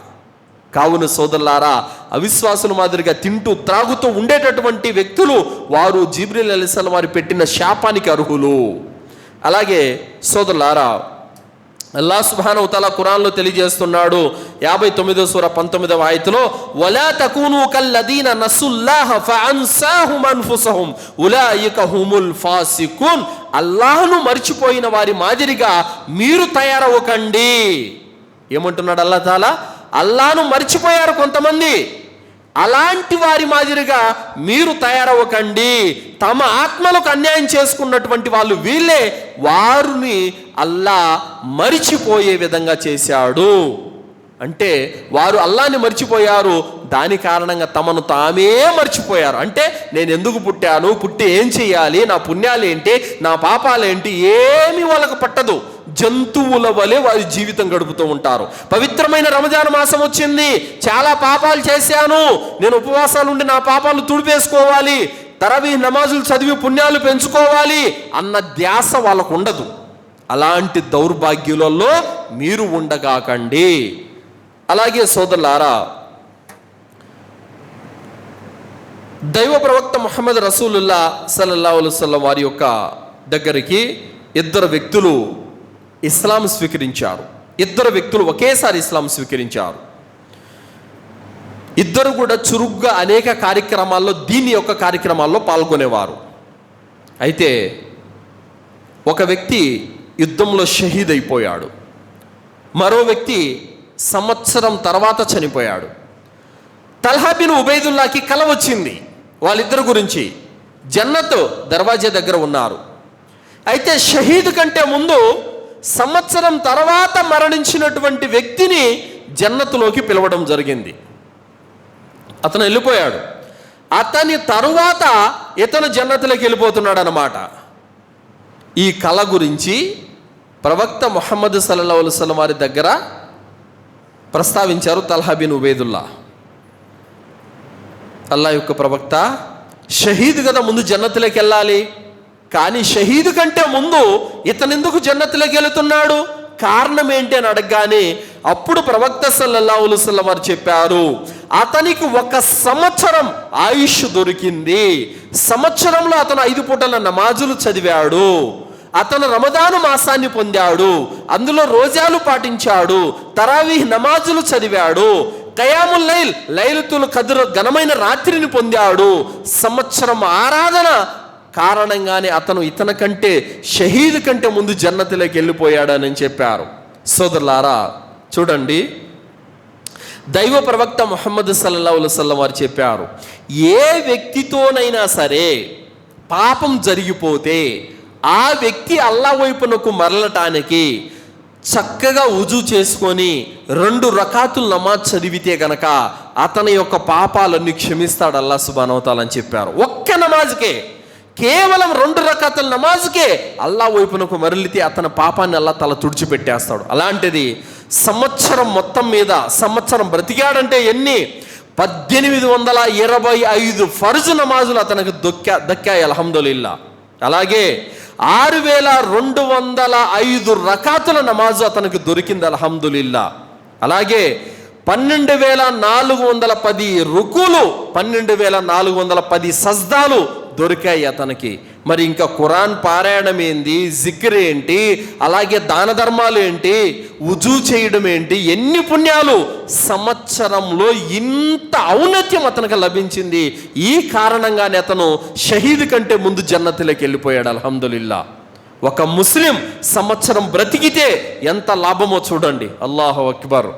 కావున సోదరులారా, అవిశ్వాసుల మాదిరిగా తింటూ త్రాగుతూ ఉండేటటువంటి వ్యక్తులు వారు జిబ్రీల్ అలైహిస్సలాం వారు పెట్టిన శాపానికి అర్హులు. అలాగే సోదరులారా, అల్లాహ్ సుబ్హానహు వ తఆలా ఖురాన్లో తెలియజేస్తున్నాడు 59వ సూర 19వ ఆయతులో, వలా తకూను కల్లదీన నసుల్లాహ ఫఅన్సాహుమ్ అన్ఫుసహుమ్ ఉలైక హుముల్ ఫాసికున్. అల్లాహ్ను మర్చిపోయిన వారి మాదిరిగా మీరు తయారవ్వకండి. ఏమంటున్నాడు అల్లాహ్ తాలా? అల్లాహ్ను మర్చిపోయారు కొంతమంది, అలాంటి వారి మాదిరిగా మీరు తయారవ్వకండి. తమ ఆత్మలకు అన్యాయం చేసుకున్నటువంటి వాళ్ళు వీళ్ళే, వారిని అల్లాహ్ మరిచిపోయే విధంగా చేశాడు. అంటే వారు అల్లాహ్ని మర్చిపోయారు, దాని కారణంగా తమను తామే మర్చిపోయారు. అంటే నేను ఎందుకు పుట్టాను, పుట్టి ఏం చేయాలి, నా పుణ్యాలు ఏంటి, నా పాపాలేంటి, ఏమీ వాళ్ళకు పట్టదు. జంతువుల వలె వారి జీవితం గడుపుతూ ఉంటారు. పవిత్రమైన రంజాన్ మాసం వచ్చింది, చాలా పాపాలు చేశాను, నేను ఉపవాసాలు ఉండి నా పాపాలు తుడిపేసుకోవాలి, తరావీహ్ నమాజులు చదివి పుణ్యాలు పెంచుకోవాలి అన్న ధ్యాస వాళ్ళకు ఉండదు. అలాంటి దౌర్భాగ్యులలో మీరు ఉండగాకండి. అలాగే సోదరులారా, దైవ ప్రవక్త ముహమ్మద్ రసూలుల్లాహ్ సల్లల్లాహు అలైహి వసల్లం వారి యొక్క దగ్గరికి 2 వ్యక్తులు ఇస్లాం స్వీకరించారు. 2 వ్యక్తులు ఒకేసారి ఇస్లాం స్వీకరించారు. 2 కూడా చురుగ్గా అనేక కార్యక్రమాల్లో, దీని యొక్క కార్యక్రమాల్లో పాల్గొనేవారు. అయితే ఒక వ్యక్తి యుద్ధంలో షహీద్ అయిపోయాడు, మరో వ్యక్తి సంవత్సరం తర్వాత చనిపోయాడు. తల్హా బిన్ ఉబైదుల్లాకి కల వచ్చింది వాళ్ళిద్దరి గురించి. జన్నత్ దర్వాజా దగ్గర ఉన్నారు. అయితే షహీద్ కంటే ముందు సంవత్సరం తర్వాత మరణించినటువంటి వ్యక్తిని జన్నతులోకి పిలవడం జరిగింది. అతను వెళ్ళిపోయాడు. అతని తరువాత ఇతను జన్నతులోకి వెళ్ళిపోతున్నాడు అన్నమాట. ఈ కళ గురించి ప్రవక్త ముహమ్మద్ సల్లల్లాహు అలైహి వసల్లం వారి దగ్గర ప్రస్తావించారు తల్హా బిన్ ఉబైదుల్లా. అల్లా యొక్క ప్రవక్త, షహీద్ కదా ముందు జన్నతులోకి వెళ్ళాలి, కానీ షహీద్ కంటే ముందు ఇతనెందుకు జన్నతులోకి వెళుతున్నాడు, కారణం ఏంటి అని అడగగానే అప్పుడు ప్రవక్త సల్లల్లాహు అలైహి వసల్లం వారు చెప్పారు, అతనికి 1 సంవత్సరం ఆయుష్ దొరికింది. సంవత్సరంలో అతను 5 పూటల నమాజులు చదివాడు, అతను రమదాను మాసాన్ని పొందాడు, అందులో రోజాలు పాటించాడు, తరావీహ్ నమాజులు చదివాడు, ఖయాముల్ లైల్ లైలతుల్ ఖద్ర్ ఘనమైన రాత్రిని పొందాడు. సంవత్సరం ఆరాధన కారణంగానే అతను ఇతని కంటే షహీద్ కంటే ముందు జన్నతులోకి వెళ్ళిపోయాడని చెప్పారు. సోదరులారా చూడండి, దైవ ప్రవక్త ముహమ్మద్ సల్లల్లాహు అలైహి వసల్లం వారు చెప్పారు, ఏ వ్యక్తితోనైనా సరే పాపం జరిగిపోతే ఆ వ్యక్తి అల్లాహ్ వైపునకు మరలటానికి చక్కగా వుజూ చేసుకొని 2 రకాతులు నమాజ్ చదివితే గనక అతని యొక్క పాపాలన్నీ క్షమిస్తాడు అల్లాహ్ సుబ్హానహు వ తఆలా అని చెప్పారు. ఒక్క నమాజ్కే, కేవలం 2 రకాతుల నమాజ్కే అల్లాహ్ వైపునకు మరలితే అతని పాపాన్ని అల్లాహ్ తల తుడిచిపెట్టేస్తాడు. అలాంటిది సంవత్సరం మొత్తం మీద, సంవత్సరం బ్రతికాడంటే ఎన్ని 1825 ఫర్జు నమాజులు అతనికి దక్కాయి అల్హమ్దులిల్లా. అలాగే 6205 రకాతుల నమాజు అతనికి దొరికింది అల్హమ్దులిల్లా. అలాగే 12410 రుకులు, 12410 సజ్దాలు దొరికాయి అతనికి. మరి ఇంకా ఖురాన్ పారాయణం ఏంటి, జిక్ర్ ఏంటి, అలాగే దాన ధర్మాలు ఏంటి, వుజూ చేయడం ఏంటి, ఎన్ని పుణ్యాలు! సంవత్సరంలో ఇంత ఔన్నత్యం అతనికి లభించింది. ఈ కారణంగానే అతను షహీద్ కంటే ముందు జన్నతులోకి వెళ్ళిపోయాడు అల్హమ్దులిల్లా. ఒక ముస్లిం సంవత్సరం బ్రతికితే ఎంత లాభమో చూడండి. అల్లాహు అక్బర్.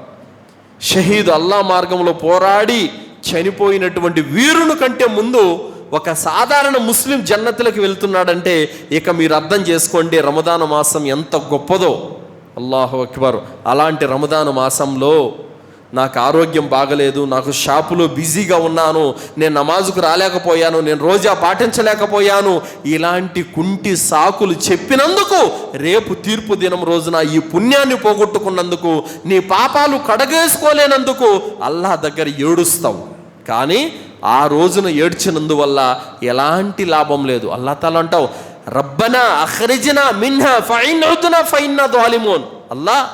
షహీద్ అల్లా మార్గంలో పోరాడి చనిపోయినటువంటి వీరుని కంటే ముందు ఒక సాధారణ ముస్లిం జన్నతులకు వెళ్తున్నాడంటే ఇక మీరు అర్థం చేసుకోండి రమదాను మాసం ఎంత గొప్పదో. అల్లాహు అక్బర్. అలాంటి రమదాను మాసంలో నాకు ఆరోగ్యం బాగలేదు, నాకు షాపులో బిజీగా ఉన్నాను, నేను నమాజుకు రాలేకపోయాను, నేను రోజా పాటించలేకపోయాను, ఇలాంటి కుంటి సాకులు చెప్పినందుకు రేపు తీర్పు దినం రోజున ఈ పుణ్యాన్ని పోగొట్టుకున్నందుకు, నీ పాపాలు కడగేసుకోలేనందుకు అల్లాహ్ దగ్గర ఏడుస్తావు. కానీ ఆ రోజున ఏడ్చినందువల్ల ఎలాంటి లాభం లేదు. అల్లాహ్ తాలా అంటావు, రబ్బనా అఖ్రిజ్నా మిన్హా ఫఇన్ ఉద్నా ఫఇన్నా జాలిమూన్. అల్లాహ్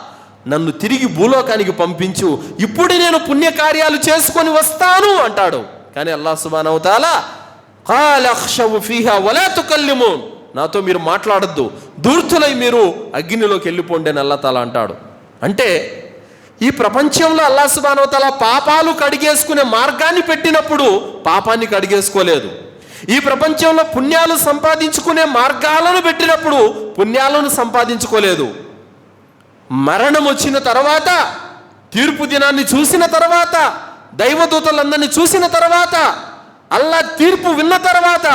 నన్ను తిరిగి భూలోకానికి పంపించు, ఇప్పుడు నేను పుణ్యకార్యాలు చేసుకొని వస్తాను అంటాడు. కానీ అల్లాహ్ సుబ్హానహు వ తఆలా ఖాల అఖ్షవు ఫీహా వలా తుకల్లిమూన్, నాతో మీరు మాట్లాడొద్దు, దూర్తులై మీరు అగ్నిలోకి వెళ్ళిపోండి అని అల్లాహ్ తాలా అంటాడు. అంటే ఈ ప్రపంచంలో అల్లాహ్ సుబ్హానహు వ తఆలా పాపాలు కడిగేసుకునే మార్గాన్ని పెట్టినప్పుడు పాపాన్ని కడిగేసుకోలేదు. ఈ ప్రపంచంలో పుణ్యాలు సంపాదించుకునే మార్గాలను పెట్టినప్పుడు పుణ్యాలను సంపాదించుకోలేదు. మరణం వచ్చిన తర్వాత, తీర్పు దినాన్ని చూసిన తర్వాత, దైవదూతలందరినీ చూసిన తర్వాత, అల్లాహ్ తీర్పు విన్న తర్వాత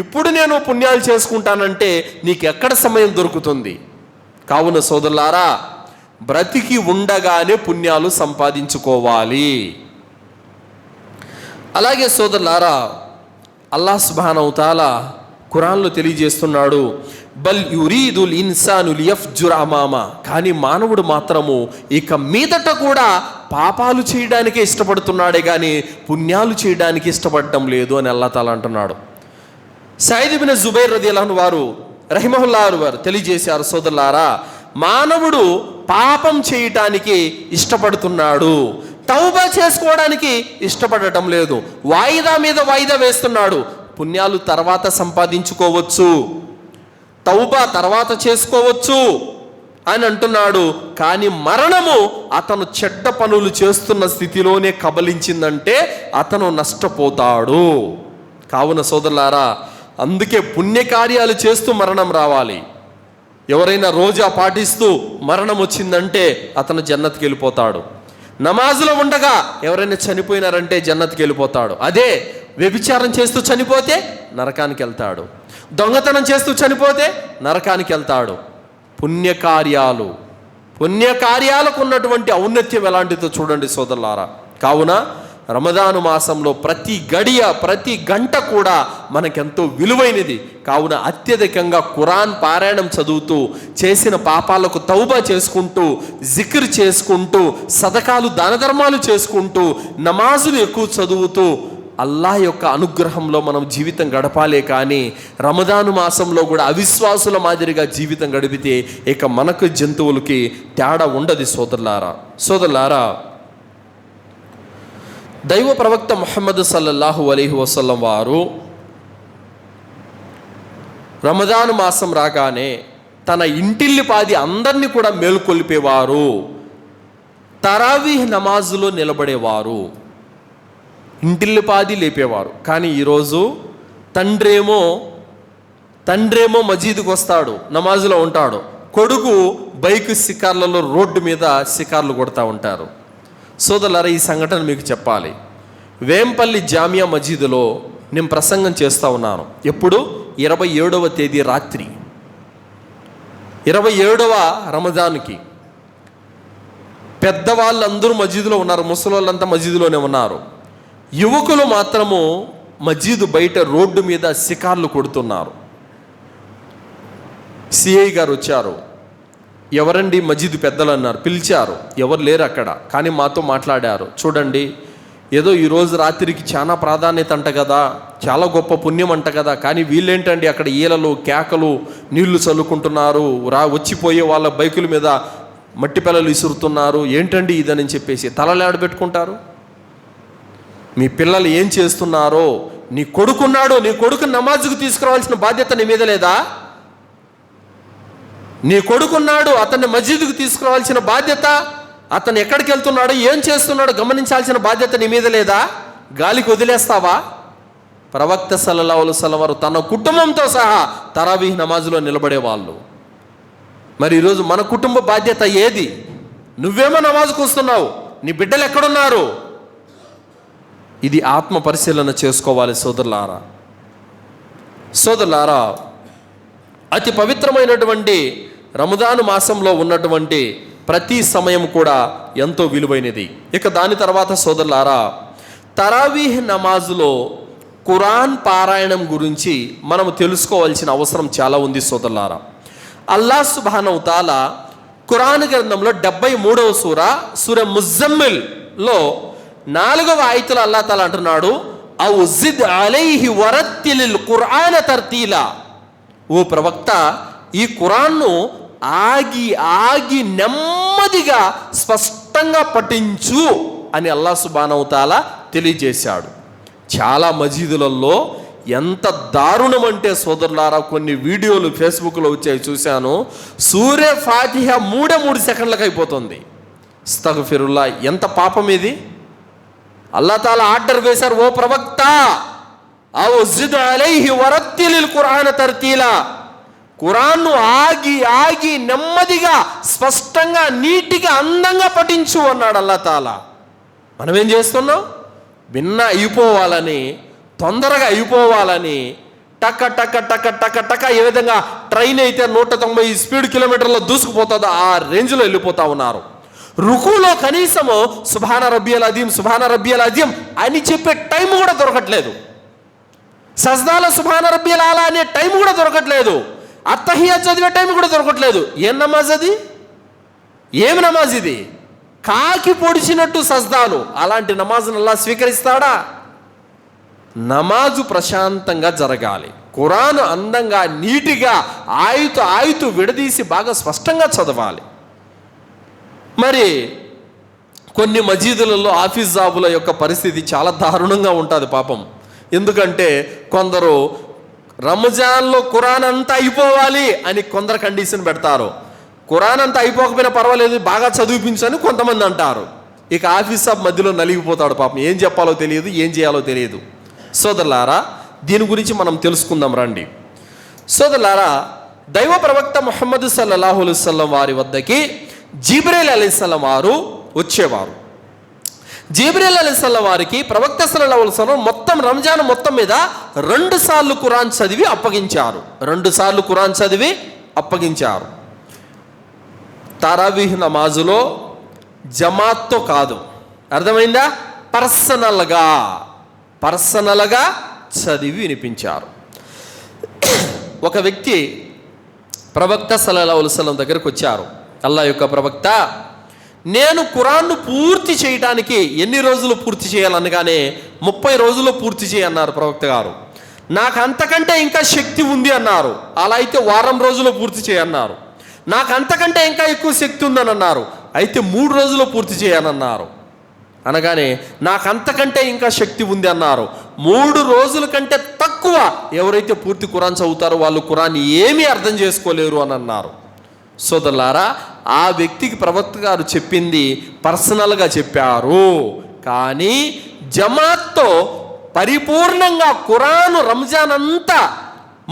ఇప్పుడు నేను పుణ్యాలు చేసుకుంటానంటే నీకెక్కడ సమయం దొరుకుతుంది? కావున సోదరులారా, బ్రతికి ఉండగానే పుణ్యాలు సంపాదించుకోవాలి. అలాగే సోదరులారా, అల్లాహ్ సుబ్హానహు వ తఆలా ఖురాన్లో తెలియజేస్తున్నాడు, బల్ యురీదుల్ ఇన్సాను లియఫ్జుర అమామా. కానీ మానవుడు మాత్రము ఇక మీదట కూడా పాపాలు చేయడానికే ఇష్టపడుతున్నాడే కానీ పుణ్యాలు చేయడానికి ఇష్టపడటం లేదు అని అల్లాహ్ తాలా అంటున్నాడు. సయద్ ఇబ్న్ జుబైర్ రదియల్లాహు అన్హు వారు రహిమహుల్లాహ్ వారు తెలియజేశారు, సోదరులారా, మానవుడు పాపం చేయటానికి ఇష్టపడుతున్నాడు, తౌబా చేసుకోవడానికి ఇష్టపడటం లేదు. వాయిదా మీద వాయిదా వేస్తున్నాడు. పుణ్యాలు తర్వాత సంపాదించుకోవచ్చు, తౌబా తర్వాత చేసుకోవచ్చు అని అంటున్నాడు. కానీ మరణము అతను చెడ్డ పనులు చేస్తున్న స్థితిలోనే కబలించిందంటే అతను నష్టపోతాడు. కావున సోదరులారా, అందుకే పుణ్యకార్యాలు చేస్తూ మరణం రావాలి. ఎవరైనా రోజా పాటిస్తూ మరణం వచ్చిందంటే అతను జన్నత్కి వెళ్ళిపోతాడు. నమాజులో ఉండగా ఎవరైనా చనిపోయినారంటే జన్నత్కి వెళ్ళిపోతాడు. అదే వ్యభిచారం చేస్తూ చనిపోతే నరకానికి వెళ్తాడు, దొంగతనం చేస్తూ చనిపోతే నరకానికి వెళ్తాడు. పుణ్యకార్యాలు పుణ్యకార్యాలకు ఉన్నటువంటి ఔన్నత్యం ఎలాంటిదో చూడండి సోదరులారా. కావున రమదాను మాసంలో ప్రతి గడియ ప్రతి గంట కూడా మనకెంతో విలువైనది. కావున అత్యధికంగా ఖురాన్ పారాయణం చదువుతూ, చేసిన పాపాలకు తౌబా చేసుకుంటూ, జిక్ర్ చేసుకుంటూ, సదకాలు దాన ధర్మాలు చేసుకుంటూ, నమాజులు ఎక్కువ చదువుతూ అల్లాహ్ యొక్క అనుగ్రహంలో మనం జీవితం గడపాలే. కానీ రమదాను మాసంలో కూడా అవిశ్వాసుల మాదిరిగా జీవితం గడిపితే ఇక మనకు జంతువులకి తేడా ఉండదు సోదరులారా. దైవ ప్రవక్త ముహమ్మద్ సల్లల్లాహు అలైహి వసల్లం వారు రమదాను మాసం రాగానే తన ఇంటిల్లిపాది అందరినీ కూడా మేలుకొల్పేవారు. తరావీహ్ నమాజులో నిలబడేవారు, ఇంటిల్లిపాది లేపేవారు. కానీ ఈరోజు తండ్రేమో మజీదుకు వస్తాడు, నమాజులో ఉంటాడు, కొడుకు బైక్ షికార్లలో రోడ్డు మీద షికార్లు కొడతా ఉంటారు. సోదరులారా, ఈ సంఘటన మీకు చెప్పాలి. వేంపల్లి జామియా మజీదులో నేను ప్రసంగం చేస్తూ ఉన్నాను. ఎప్పుడు? 27వ తేదీ రాత్రి, 27వ రమజాన్కి. పెద్దవాళ్ళందరూ మజీదులో ఉన్నారు, ముసలోళ్ళంతా మజీదులోనే ఉన్నారు. యువకులు మాత్రము మజీదు బయట రోడ్డు మీద షికార్లు కొడుతున్నారు. సిఐ గారు వచ్చారు. ఎవరండి మజీదు పెద్దలు అన్నారు. పిలిచారు, ఎవరు లేరు అక్కడ, కానీ మాతో మాట్లాడారు. చూడండి, ఏదో ఈరోజు రాత్రికి చాలా ప్రాధాన్యత అంట కదా, చాలా గొప్ప పుణ్యం అంట కదా, కానీ వీళ్ళేంటండి అక్కడ ఈలలు కేకలు నీళ్లు చల్లుకుంటున్నారు, వచ్చిపోయే వాళ్ళ బైకుల మీద మట్టి పిల్లలు ఇసురుతున్నారు, ఏంటండి ఇదని చెప్పేసి తలలాడ పెట్టుకుంటారు. మీ పిల్లలు ఏం చేస్తున్నారో, నీ కొడుకున్నాడు, నీ కొడుకు నమాజుకు తీసుకురావాల్సిన బాధ్యత నీ మీద లేదా? నీ కొడుకున్నాడు, అతన్ని మస్జిద్కు తీసుకురావాల్సిన బాధ్యత, అతను ఎక్కడికి వెళ్తున్నాడో ఏం చేస్తున్నాడో గమనించాల్సిన బాధ్యత నీ మీద లేదా? గాలికి వదిలేస్తావా? ప్రవక్త సల్లల్లాహు అలైహి వసల్లం వారు తన కుటుంబంతో సహా తరావీహ్ నమాజులో నిలబడేవాళ్ళు. మరి ఈరోజు మన కుటుంబ బాధ్యత ఏది? నువ్వేమో నమాజుకు వస్తున్నావు, నీ బిడ్డలు ఎక్కడున్నారు? ఇది ఆత్మ పరిశీలన చేసుకోవాలి సోదరులారా. అతి పవిత్రమైనటువంటి రమదాను మాసంలో ఉన్నటువంటి ప్రతి సమయం కూడా ఎంతో విలువైనది. ఇక దాని తర్వాత సోదరులారా, తరావీహ్ నమాజులో ఖురాన్ పారాయణం గురించి మనం తెలుసుకోవాల్సిన అవసరం చాలా ఉంది సోదరులారా. అల్లాహ్ సుబ్హానహు తఆలా ఖురాన్ గ్రంథంలో 73వ సూర ముజమ్మిల్లో 4వ ఆయతులో అల్లాహ్ తఆలా అంటున్నాడు, ఔ జిద్ అలైహి వరత్తిలిల్ ఖురాన తర్తీలా. ఓ ప్రవక్త, ఈ ఖురాన్ను ఆగి నెమ్మదిగా స్పష్టంగా పఠించు అని అల్లాహ్ సుబ్హానహు తఆలా తెలియజేశాడు. చాలా మజీదులలో ఎంత దారుణం అంటే సోదరులారా, కొన్ని వీడియోలు ఫేస్బుక్లో వచ్చాయి, చూశాను. సూరే ఫాతిహా 3 సెకండ్లకు అయిపోతుంది. అస్తగ్ఫిరుల్లా, ఎంత పాపం ఇది! అల్లాహ్ తఆలా ఆర్డర్ వేశారు, ఓ ప్రవక్త, ఔ జిద్ అలైహి వరత్తిలిల్ ఖురాన తర్తీలా. ఖురాన్ను ఆగి నెమ్మదిగా స్పష్టంగా నీటిగా అందంగా పఠించు అన్నాడు అల్లాహ్ తఆలా. మనం ఏం చేస్తున్నాం? అయిపోవాలని, తొందరగా అయిపోవాలని టక టక టక టక టక ఏ విధంగా ట్రైన్ అయితే 190 స్పీడ్ కిలోమీటర్లో దూసుకుపోతుందో ఆ రేంజ్లో వెళ్ళిపోతా ఉన్నారు. రుకులో కనీసము సుబ్హాన రబ్బియల్ అజీం అని చెప్పే టైం కూడా దొరకట్లేదు. సజ్దాలో సుబ్హాన రబ్బియల్ ఆలా అనే టైం కూడా దొరకట్లేదు. అత్తహియత్ చదివే టైం కూడా దొరకట్లేదు. ఏం నమాజ్ అది? ఏమి నమాజ్ ఇది? కాకి పొడిచినట్టు సజ్దాలు. అలాంటి నమాజ్ను అల్లాహ్ స్వీకరిస్తాడా? నమాజు ప్రశాంతంగా జరగాలి. ఖురాన్ అందంగా నీటిగా ఆయుతు విడదీసి బాగా స్పష్టంగా చదవాలి. మరి కొన్ని మజీదులలో ఆఫీస్ జాబుల యొక్క పరిస్థితి చాలా దారుణంగా ఉంటుంది పాపం. ఎందుకంటే కొందరు రంజాన్లో ఖురాన్ అంతా అయిపోవాలి అని కొందరు కండిషన్ పెడతారు. ఖురాన్ అంతా అయిపోకపోయినా పర్వాలేదు, బాగా చదివించని కొంతమంది అంటారు. ఇక ఆఫీస్ జాబ్ మధ్యలో నలిగిపోతాడు పాపం. ఏం చెప్పాలో తెలియదు, ఏం చేయాలో తెలియదు. సోదరులారా, దీని గురించి మనం తెలుసుకుందాం రండి. సోదరులారా, దైవ ప్రవక్త ముహమ్మద్ సల్లల్లాహు అలైహి వసల్లం వారి వద్దకి జిబ్రీల్ అలైహిస్సలాం వారు వచ్చేవారు. జిబ్రీల్ అలైహిస్సలాం వారికి ప్రవక్త సల్లల్లాహు అలైహి వసల్లం మొత్తం రంజాన్ మొత్తం మీద 2 సార్లు ఖురాన్ చదివి అప్పగించారు. తరావీహ్ నమాజులో జమాత్తో కాదు, అర్థమైందా? పర్సనల్గా చదివి వినిపించారు. ఒక వ్యక్తి ప్రవక్త సల్లల్లాహు అలైహి వసల్లం దగ్గరకు వచ్చారు. అల్లాహ్ యొక్క ప్రవక్త, నేను ఖురాన్ను పూర్తి చేయడానికి ఎన్ని రోజులు పూర్తి చేయాలనగానే 30 రోజుల్లో పూర్తి చేయన్నారు ప్రవక్త గారు. నాకు అంతకంటే ఇంకా శక్తి ఉంది అన్నారు. అలా అయితే వారం రోజుల్లో పూర్తి చేయన్నారు. నాకు అంతకంటే ఇంకా ఎక్కువ శక్తి ఉందని అన్నారు. అయితే 3 రోజుల్లో పూర్తి చేయనన్నారు. అనగానే నాకు అంతకంటే ఇంకా శక్తి ఉంది అన్నారు. 3 రోజుల కంటే తక్కువ ఎవరైతే పూర్తి ఖురాన్ చదువుతారో వాళ్ళు ఖురాన్ ఏమీ అర్థం చేసుకోలేరు అని అన్నారు. సోదరులారా, ఆ వ్యక్తికి ప్రవక్త గారు చెప్పింది పర్సనల్గా చెప్పారు. కానీ జమాత్తో పరిపూర్ణంగా ఖురాను రంజాన్ అంతా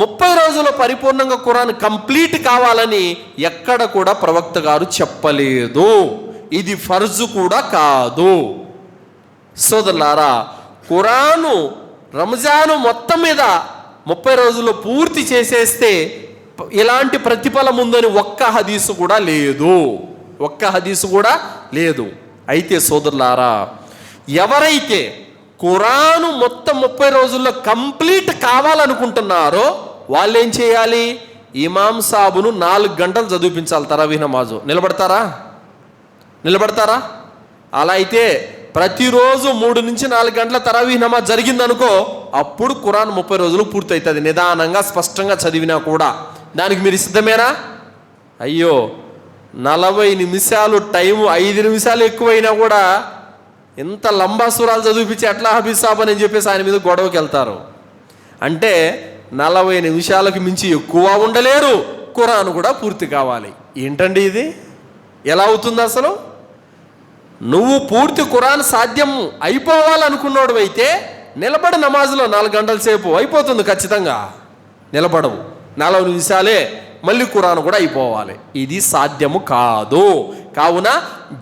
30 రోజుల్లో పరిపూర్ణంగా ఖురాన్ కంప్లీట్ కావాలని ఎక్కడ కూడా ప్రవక్త గారు చెప్పలేదు. ఇది ఫర్జు కూడా కాదు. సోదరులారా, ఖురాను రంజాను మొత్తం మీద 30 రోజుల్లో పూర్తి చేసేస్తే ఇలాంటి ప్రతిఫలం ఉందని ఒక్క హదీసు కూడా లేదు. అయితే సోదరులారా, ఎవరైతే ఖురాను మొత్తం 30 రోజుల్లో కంప్లీట్ కావాలనుకుంటున్నారో వాళ్ళు ఏం చేయాలి? ఇమాం సాబును 4 గంటలు చదివించాలి తరావీహ్ నమాజు. నిలబడతారా? అలా అయితే ప్రతిరోజు 3 నుంచి 4 గంటల తరావీహ్ నమాజ్ జరిగిందనుకో, అప్పుడు ఖురాన్ 30 రోజులు పూర్తి అవుతుంది. నిదానంగా స్పష్టంగా చదివినా కూడా. దానికి మీరు సిద్ధమేనా? అయ్యో, 40 నిమిషాలు టైము 5 నిమిషాలు ఎక్కువైనా కూడా ఎంత లంబా సూరాలు చదివిపించి ఎట్లా హబీబ్ సాబ్ అని చెప్పేసి ఆయన మీద గొడవకి వెళ్తారు. అంటే 40 నిమిషాలకు మించి ఎక్కువ ఉండలేరు, ఖురాన్ కూడా పూర్తి కావాలి. ఏంటండి ఇది? ఎలా అవుతుంది అసలు? నువ్వు పూర్తి ఖురాన్ సాధ్యం అయిపోవాలనుకున్నాడు అయితే నిలబడి నమాజులో 4 గంటల సేపు అయిపోతుంది. ఖచ్చితంగా నిలబడవు, 40 నిమిషాలే, మళ్ళీ ఖురాన్ కూడా అయిపోవాలి. ఇది సాధ్యము కాదు. కావున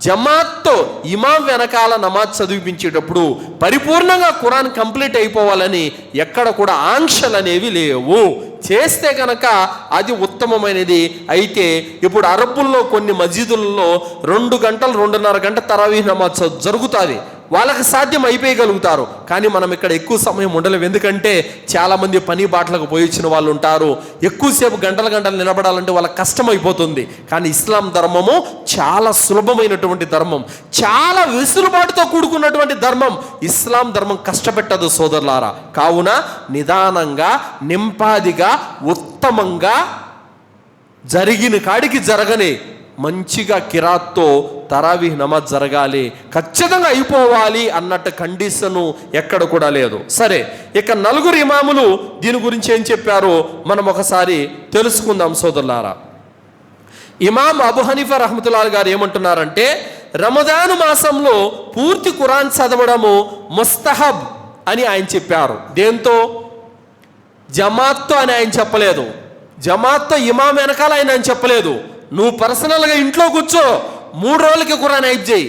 జమాత్తో ఇమాం వెనకాల నమాజ్ చదివించేటప్పుడు పరిపూర్ణంగా ఖురాన్ కంప్లీట్ అయిపోవాలని ఎక్కడ కూడా ఆంక్షలు అనేవి లేవు. చేస్తే కనుక అది ఉత్తమమైనది. అయితే ఇప్పుడు అరబ్బుల్లో కొన్ని మసీదులలో 2 గంటలు 2.5 గంట తరావీహ్ నమాజ్ జరుగుతుంది. వాళ్ళకి సాధ్యం అయిపోయగలుగుతారు. కానీ మనం ఇక్కడ ఎక్కువ సమయం ఉండలేము. ఎందుకంటే చాలామంది పని బాటలకు పోయి వచ్చిన వాళ్ళు ఉంటారు. ఎక్కువసేపు గంటలు నిలబడాలంటే వాళ్ళకి కష్టమైపోతుంది. కానీ ఇస్లాం ధర్మము చాలా సులభమైనటువంటి ధర్మం, చాలా వెసులుబాటుతో కూడుకున్నటువంటి ధర్మం. ఇస్లాం ధర్మం కష్టపెట్టదు సోదరులారా. కావున నిదానంగా, నింపాదిగా, ఉత్తమంగా జరిగిన కాడికి జరగని మంచిగా కిరాత్తో తరావీహ్ నమాజ్ జరగాలి, ఖచ్చితంగా అయిపోవాలి అన్నట్టు కండిషను ఎక్కడ కూడా లేదు. సరే, ఇక 4 ఇమాములు దీని గురించి ఏం చెప్పారో మనం ఒకసారి తెలుసుకుందాం సోదరులారా. ఇమాం అబూ హనీఫా రహ్మతుల్లాహి గారు ఏమంటున్నారంటే, రమదాను మాసంలో పూర్తి ఖురాన్ చదవడము ముస్తహబ్ అని ఆయన చెప్పారు. దేంతో? జమాత్తో అని ఆయన చెప్పలేదు. జమాత్తో ఇమాం వెనకాల ఆయన చెప్పలేదు. నువ్వు పర్సనల్గా ఇంట్లో కూర్చో, 3 రోజులకి ఖురాన్ అయిప్ చేయి,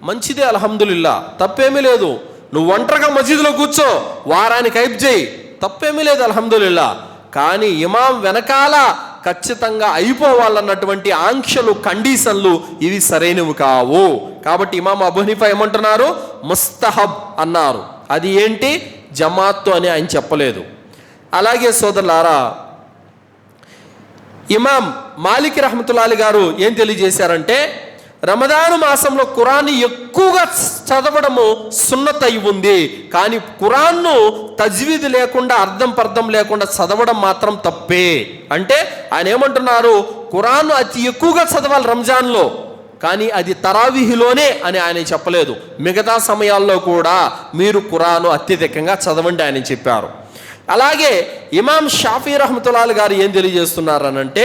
మంచిదే, అల్హమ్దులిల్లా, తప్పేమీ లేదు. నువ్వు ఒంటరిగా మసీదులో కూర్చో, వారానికి అయిప్ చేయి, తప్పేమీ లేదు, అల్హమ్దులిల్లా. కానీ ఇమాం వెనకాల ఖచ్చితంగా అయిపోవాలన్నటువంటి ఆంక్షలు, కండిషన్లు ఇవి సరైనవి కావు. కాబట్టి ఇమాం అబూ హనీఫా ఏమంటున్నారు? ముస్తహబ్ అన్నారు. అది ఏంటి? జమాత్తో అని ఆయన చెప్పలేదు. అలాగే సోదరులారా, ఇమాం మాలిక్ రహ్మతుల్లాహి గారు ఏం తెలియజేశారంటే, రమదాను మాసంలో ఖురాన్ని ఎక్కువగా చదవడము సున్నత్ అయి ఉంది. కానీ ఖురాన్ను తజ్వీద్ లేకుండా, అర్థం పర్థం లేకుండా చదవడం మాత్రం తప్పే. అంటే ఆయన ఏమంటున్నారు? ఖురాన్ను అతి ఎక్కువగా చదవాలి రంజాన్లో, కానీ అది తరావీహ్లోనే అని ఆయన చెప్పలేదు. మిగతా సమయాల్లో కూడా మీరు ఖురాను అత్యధికంగా చదవండి అని చెప్పారు. అలాగే ఇమాం షాఫీ రహ్మతుల్లాహి గారు ఏం తెలియజేస్తున్నారనంటే,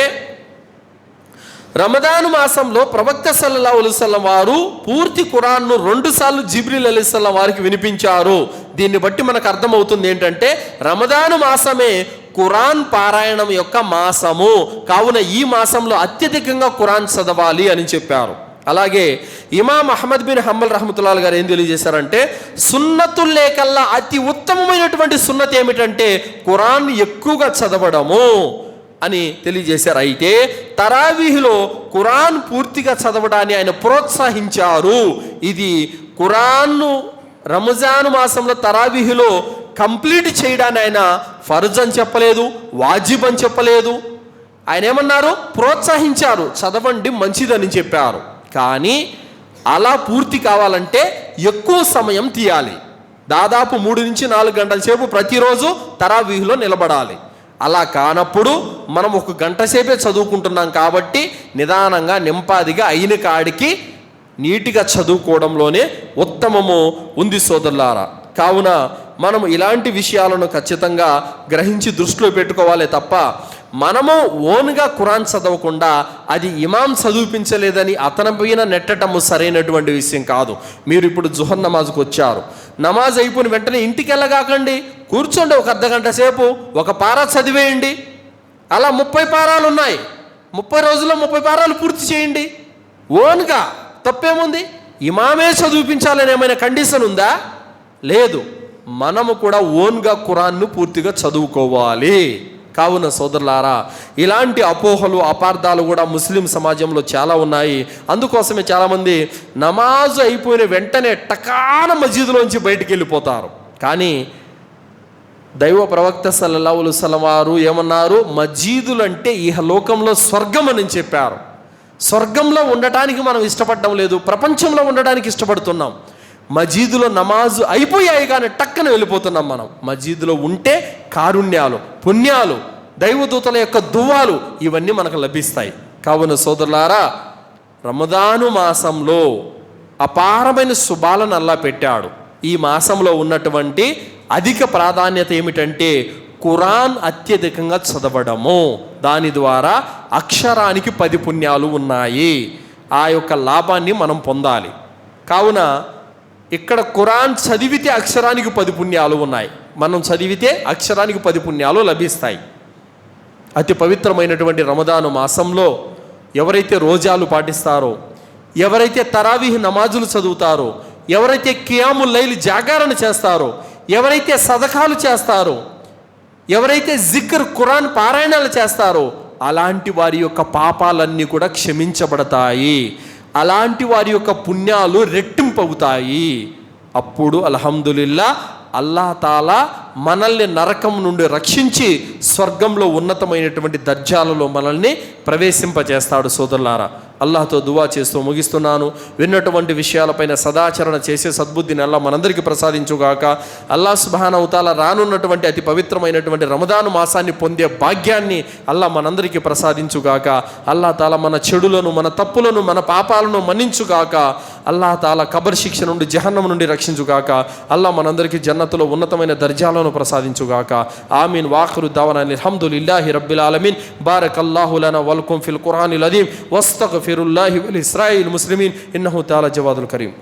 రమదాను మాసంలో ప్రవక్త సల్లల్లాహు అలైహి వసల్లం వారు పూర్తి ఖురాన్ను 2 సార్లు జిబ్రీల్ అలైహిస్సలాం వారికి వినిపించారు. దీన్ని బట్టి మనకు అర్థమవుతుంది ఏంటంటే, రమదాను మాసమే ఖురాన్ పారాయణం యొక్క మాసము. కావున ఈ మాసంలో అత్యధికంగా ఖురాన్ చదవాలి అని చెప్పారు. అలాగే ఇమాం అహ్మద్ బిన్ హంబల్ రహ్మతుల్లాహి గారు ఏం తెలియజేశారంటే, సున్నతుల్లే కల్లా అతి ఉత్తమమైనటువంటి సున్నత్ ఏమిటంటే ఖురాన్ ఎక్కువగా చదవడము అని తెలియజేశారు. అయితే తరావీహ్లో ఖురాన్ పూర్తిగా చదవడాన్ని ఆయన ప్రోత్సహించారు. ఇది ఖురాన్ను రంజాన్ మాసంలో తరావీహ్లో కంప్లీట్ చేయడాన్ని ఆయన ఫర్జ్ అని చెప్పలేదు, వాజిబ్ అని చెప్పలేదు. ఆయన ఏమన్నారు? ప్రోత్సహించారు, చదవండి మంచిదని చెప్పారు. కానీ అలా పూర్తి కావాలంటే ఎక్కువ సమయం తీయాలి. దాదాపు 3 నుంచి 4 గంటల సేపు ప్రతిరోజు తరావీహ్లో నిలబడాలి. అలా కానప్పుడు మనం 1 గంట సేపే చదువుకుంటున్నాం కాబట్టి నిదానంగా నింపాదిగా అయిన కాడికి నీటిగా చదువుకోవడంలోనే ఉత్తమము ఉంది సోదరులారా. కావున మనం ఇలాంటి విషయాలను ఖచ్చితంగా గ్రహించి దృష్టిలో పెట్టుకోవాలి తప్ప మనము ఓన్గా ఖురాన్ చదవకుండా అది ఇమాం చదివించలేదని అతని పైన నెట్టటము సరైనటువంటి విషయం కాదు. మీరు ఇప్పుడు జుహర్ నమాజ్కి వచ్చారు, నమాజ్ అయిపోయిన వెంటనే ఇంటికి వెళ్ళగాకండి, కూర్చోండి 1 అర్ధగంట సేపు, 1 పారా చదివేయండి. అలా 30 పారాలు ఉన్నాయి, 30 రోజుల్లో 30 పారాలు పూర్తి చేయండి ఓన్గా. తప్పేముంది? ఇమామే చదివించాలని ఏమైనా కండిషన్ ఉందా? లేదు. మనము కూడా ఓన్గా ఖురాన్ను పూర్తిగా చదువుకోవాలి. కావున సోదరులారా, ఇలాంటి అపోహలు అపార్థాలు కూడా ముస్లిం సమాజంలో చాలా ఉన్నాయి. అందుకోసమే చాలామంది నమాజు అయిపోయిన వెంటనే టకాన మస్జిద్లోంచి బయటికి వెళ్ళిపోతారు. కానీ దైవ ప్రవక్త సల్లల్లాహు అలైహి వసల్లం వారు ఏమన్నారు? మస్జిదులంటే ఇహలోకంలో స్వర్గం అని చెప్పారు. స్వర్గంలో ఉండటానికి మనం ఇష్టపడడం లేదు, ప్రపంచంలో ఉండడానికి ఇష్టపడుతున్నాం. మస్జిదులో నమాజు అయిపోయాయి కానీ టక్కన వెళ్ళిపోతున్నాం మనం. మస్జిదులో ఉంటే కారుణ్యాలు, పుణ్యాలు, దైవదూతల యొక్క దువ్వాలు ఇవన్నీ మనకు లభిస్తాయి. కావున సోదరులారా, రమదాను మాసంలో అపారమైన శుభాలను అల్లా పెట్టాడు. ఈ మాసంలో ఉన్నటువంటి అధిక ప్రాధాన్యత ఏమిటంటే ఖురాన్ అత్యధికంగా చదవడము. దాని ద్వారా అక్షరానికి 10 పుణ్యాలు ఉన్నాయి. ఆ యొక్క లాభాన్ని మనం పొందాలి. కావున ఇక్కడ ఖురాన్ చదివితే అక్షరానికి 10 పుణ్యాలు ఉన్నాయి. మనం చదివితే అక్షరానికి 10 పుణ్యాలు లభిస్తాయి. అతి పవిత్రమైనటువంటి రమదాను మాసంలో ఎవరైతే రోజాలు పాటిస్తారో, ఎవరైతే తరావీహ్ నమాజులు చదువుతారో, ఎవరైతే ఖియాముల్ లైల్ జాగారణ చేస్తారో, ఎవరైతే సదకాలు చేస్తారో, ఎవరైతే జిక్ర్ ఖురాన్ పారాయణాలు చేస్తారో అలాంటి వారి యొక్క పాపాలన్నీ కూడా క్షమించబడతాయి. అలాంటి వారి యొక్క పుణ్యాలు రెట్టింపవుతాయి. అప్పుడు అల్హమ్దులిల్లా అల్లాహ్ తాలా మనల్ని నరకం నుండి రక్షించి స్వర్గంలో ఉన్నతమైనటువంటి దర్జాలలో మనల్ని ప్రవేశింపజేస్తాడు. సోదరులారా, అల్లాహ్తో దువా చేస్తూ ముగిస్తున్నాను. విన్నటువంటి విషయాలపైన సదాచరణ చేసే సద్బుద్ధిని అల్లాహ్ మనందరికీ ప్రసాదించుగాక. అల్లాహ్ సుబ్హానహు తఆలా రానున్నటువంటి అతి పవిత్రమైనటువంటి రమదాను మాసాన్ని పొందే భాగ్యాన్ని అల్లాహ్ మనందరికీ ప్రసాదించుగాక. అల్లాహ్ తాలా మన చెడులను, మన తప్పులను, మన పాపాలను మన్నించుగాక. అల్లాహ్ తాలా కబర్ శిక్ష నుండి, జహన్నం నుండి రక్షించుగాక. అల్లాహ్ మనందరికీ జన్నతులో ఉన్నతమైన దర్జాలను ప్రసాదించుగాక. ఆమీన్. వాఖిరు దవానా అల్హమ్దులిల్లాహి రబ్బిల్ ఆలమీన్. బారకల్లాహు లనా వలకుం ఫిల్ ఖురానిల్ అదీమ్ వస్తగ్ఫిరుల్లాహి వల్ ఇస్రాయిల్ ముస్లిమీన్ ఇన్నహు తఆలా జవాదుల్ కరీం.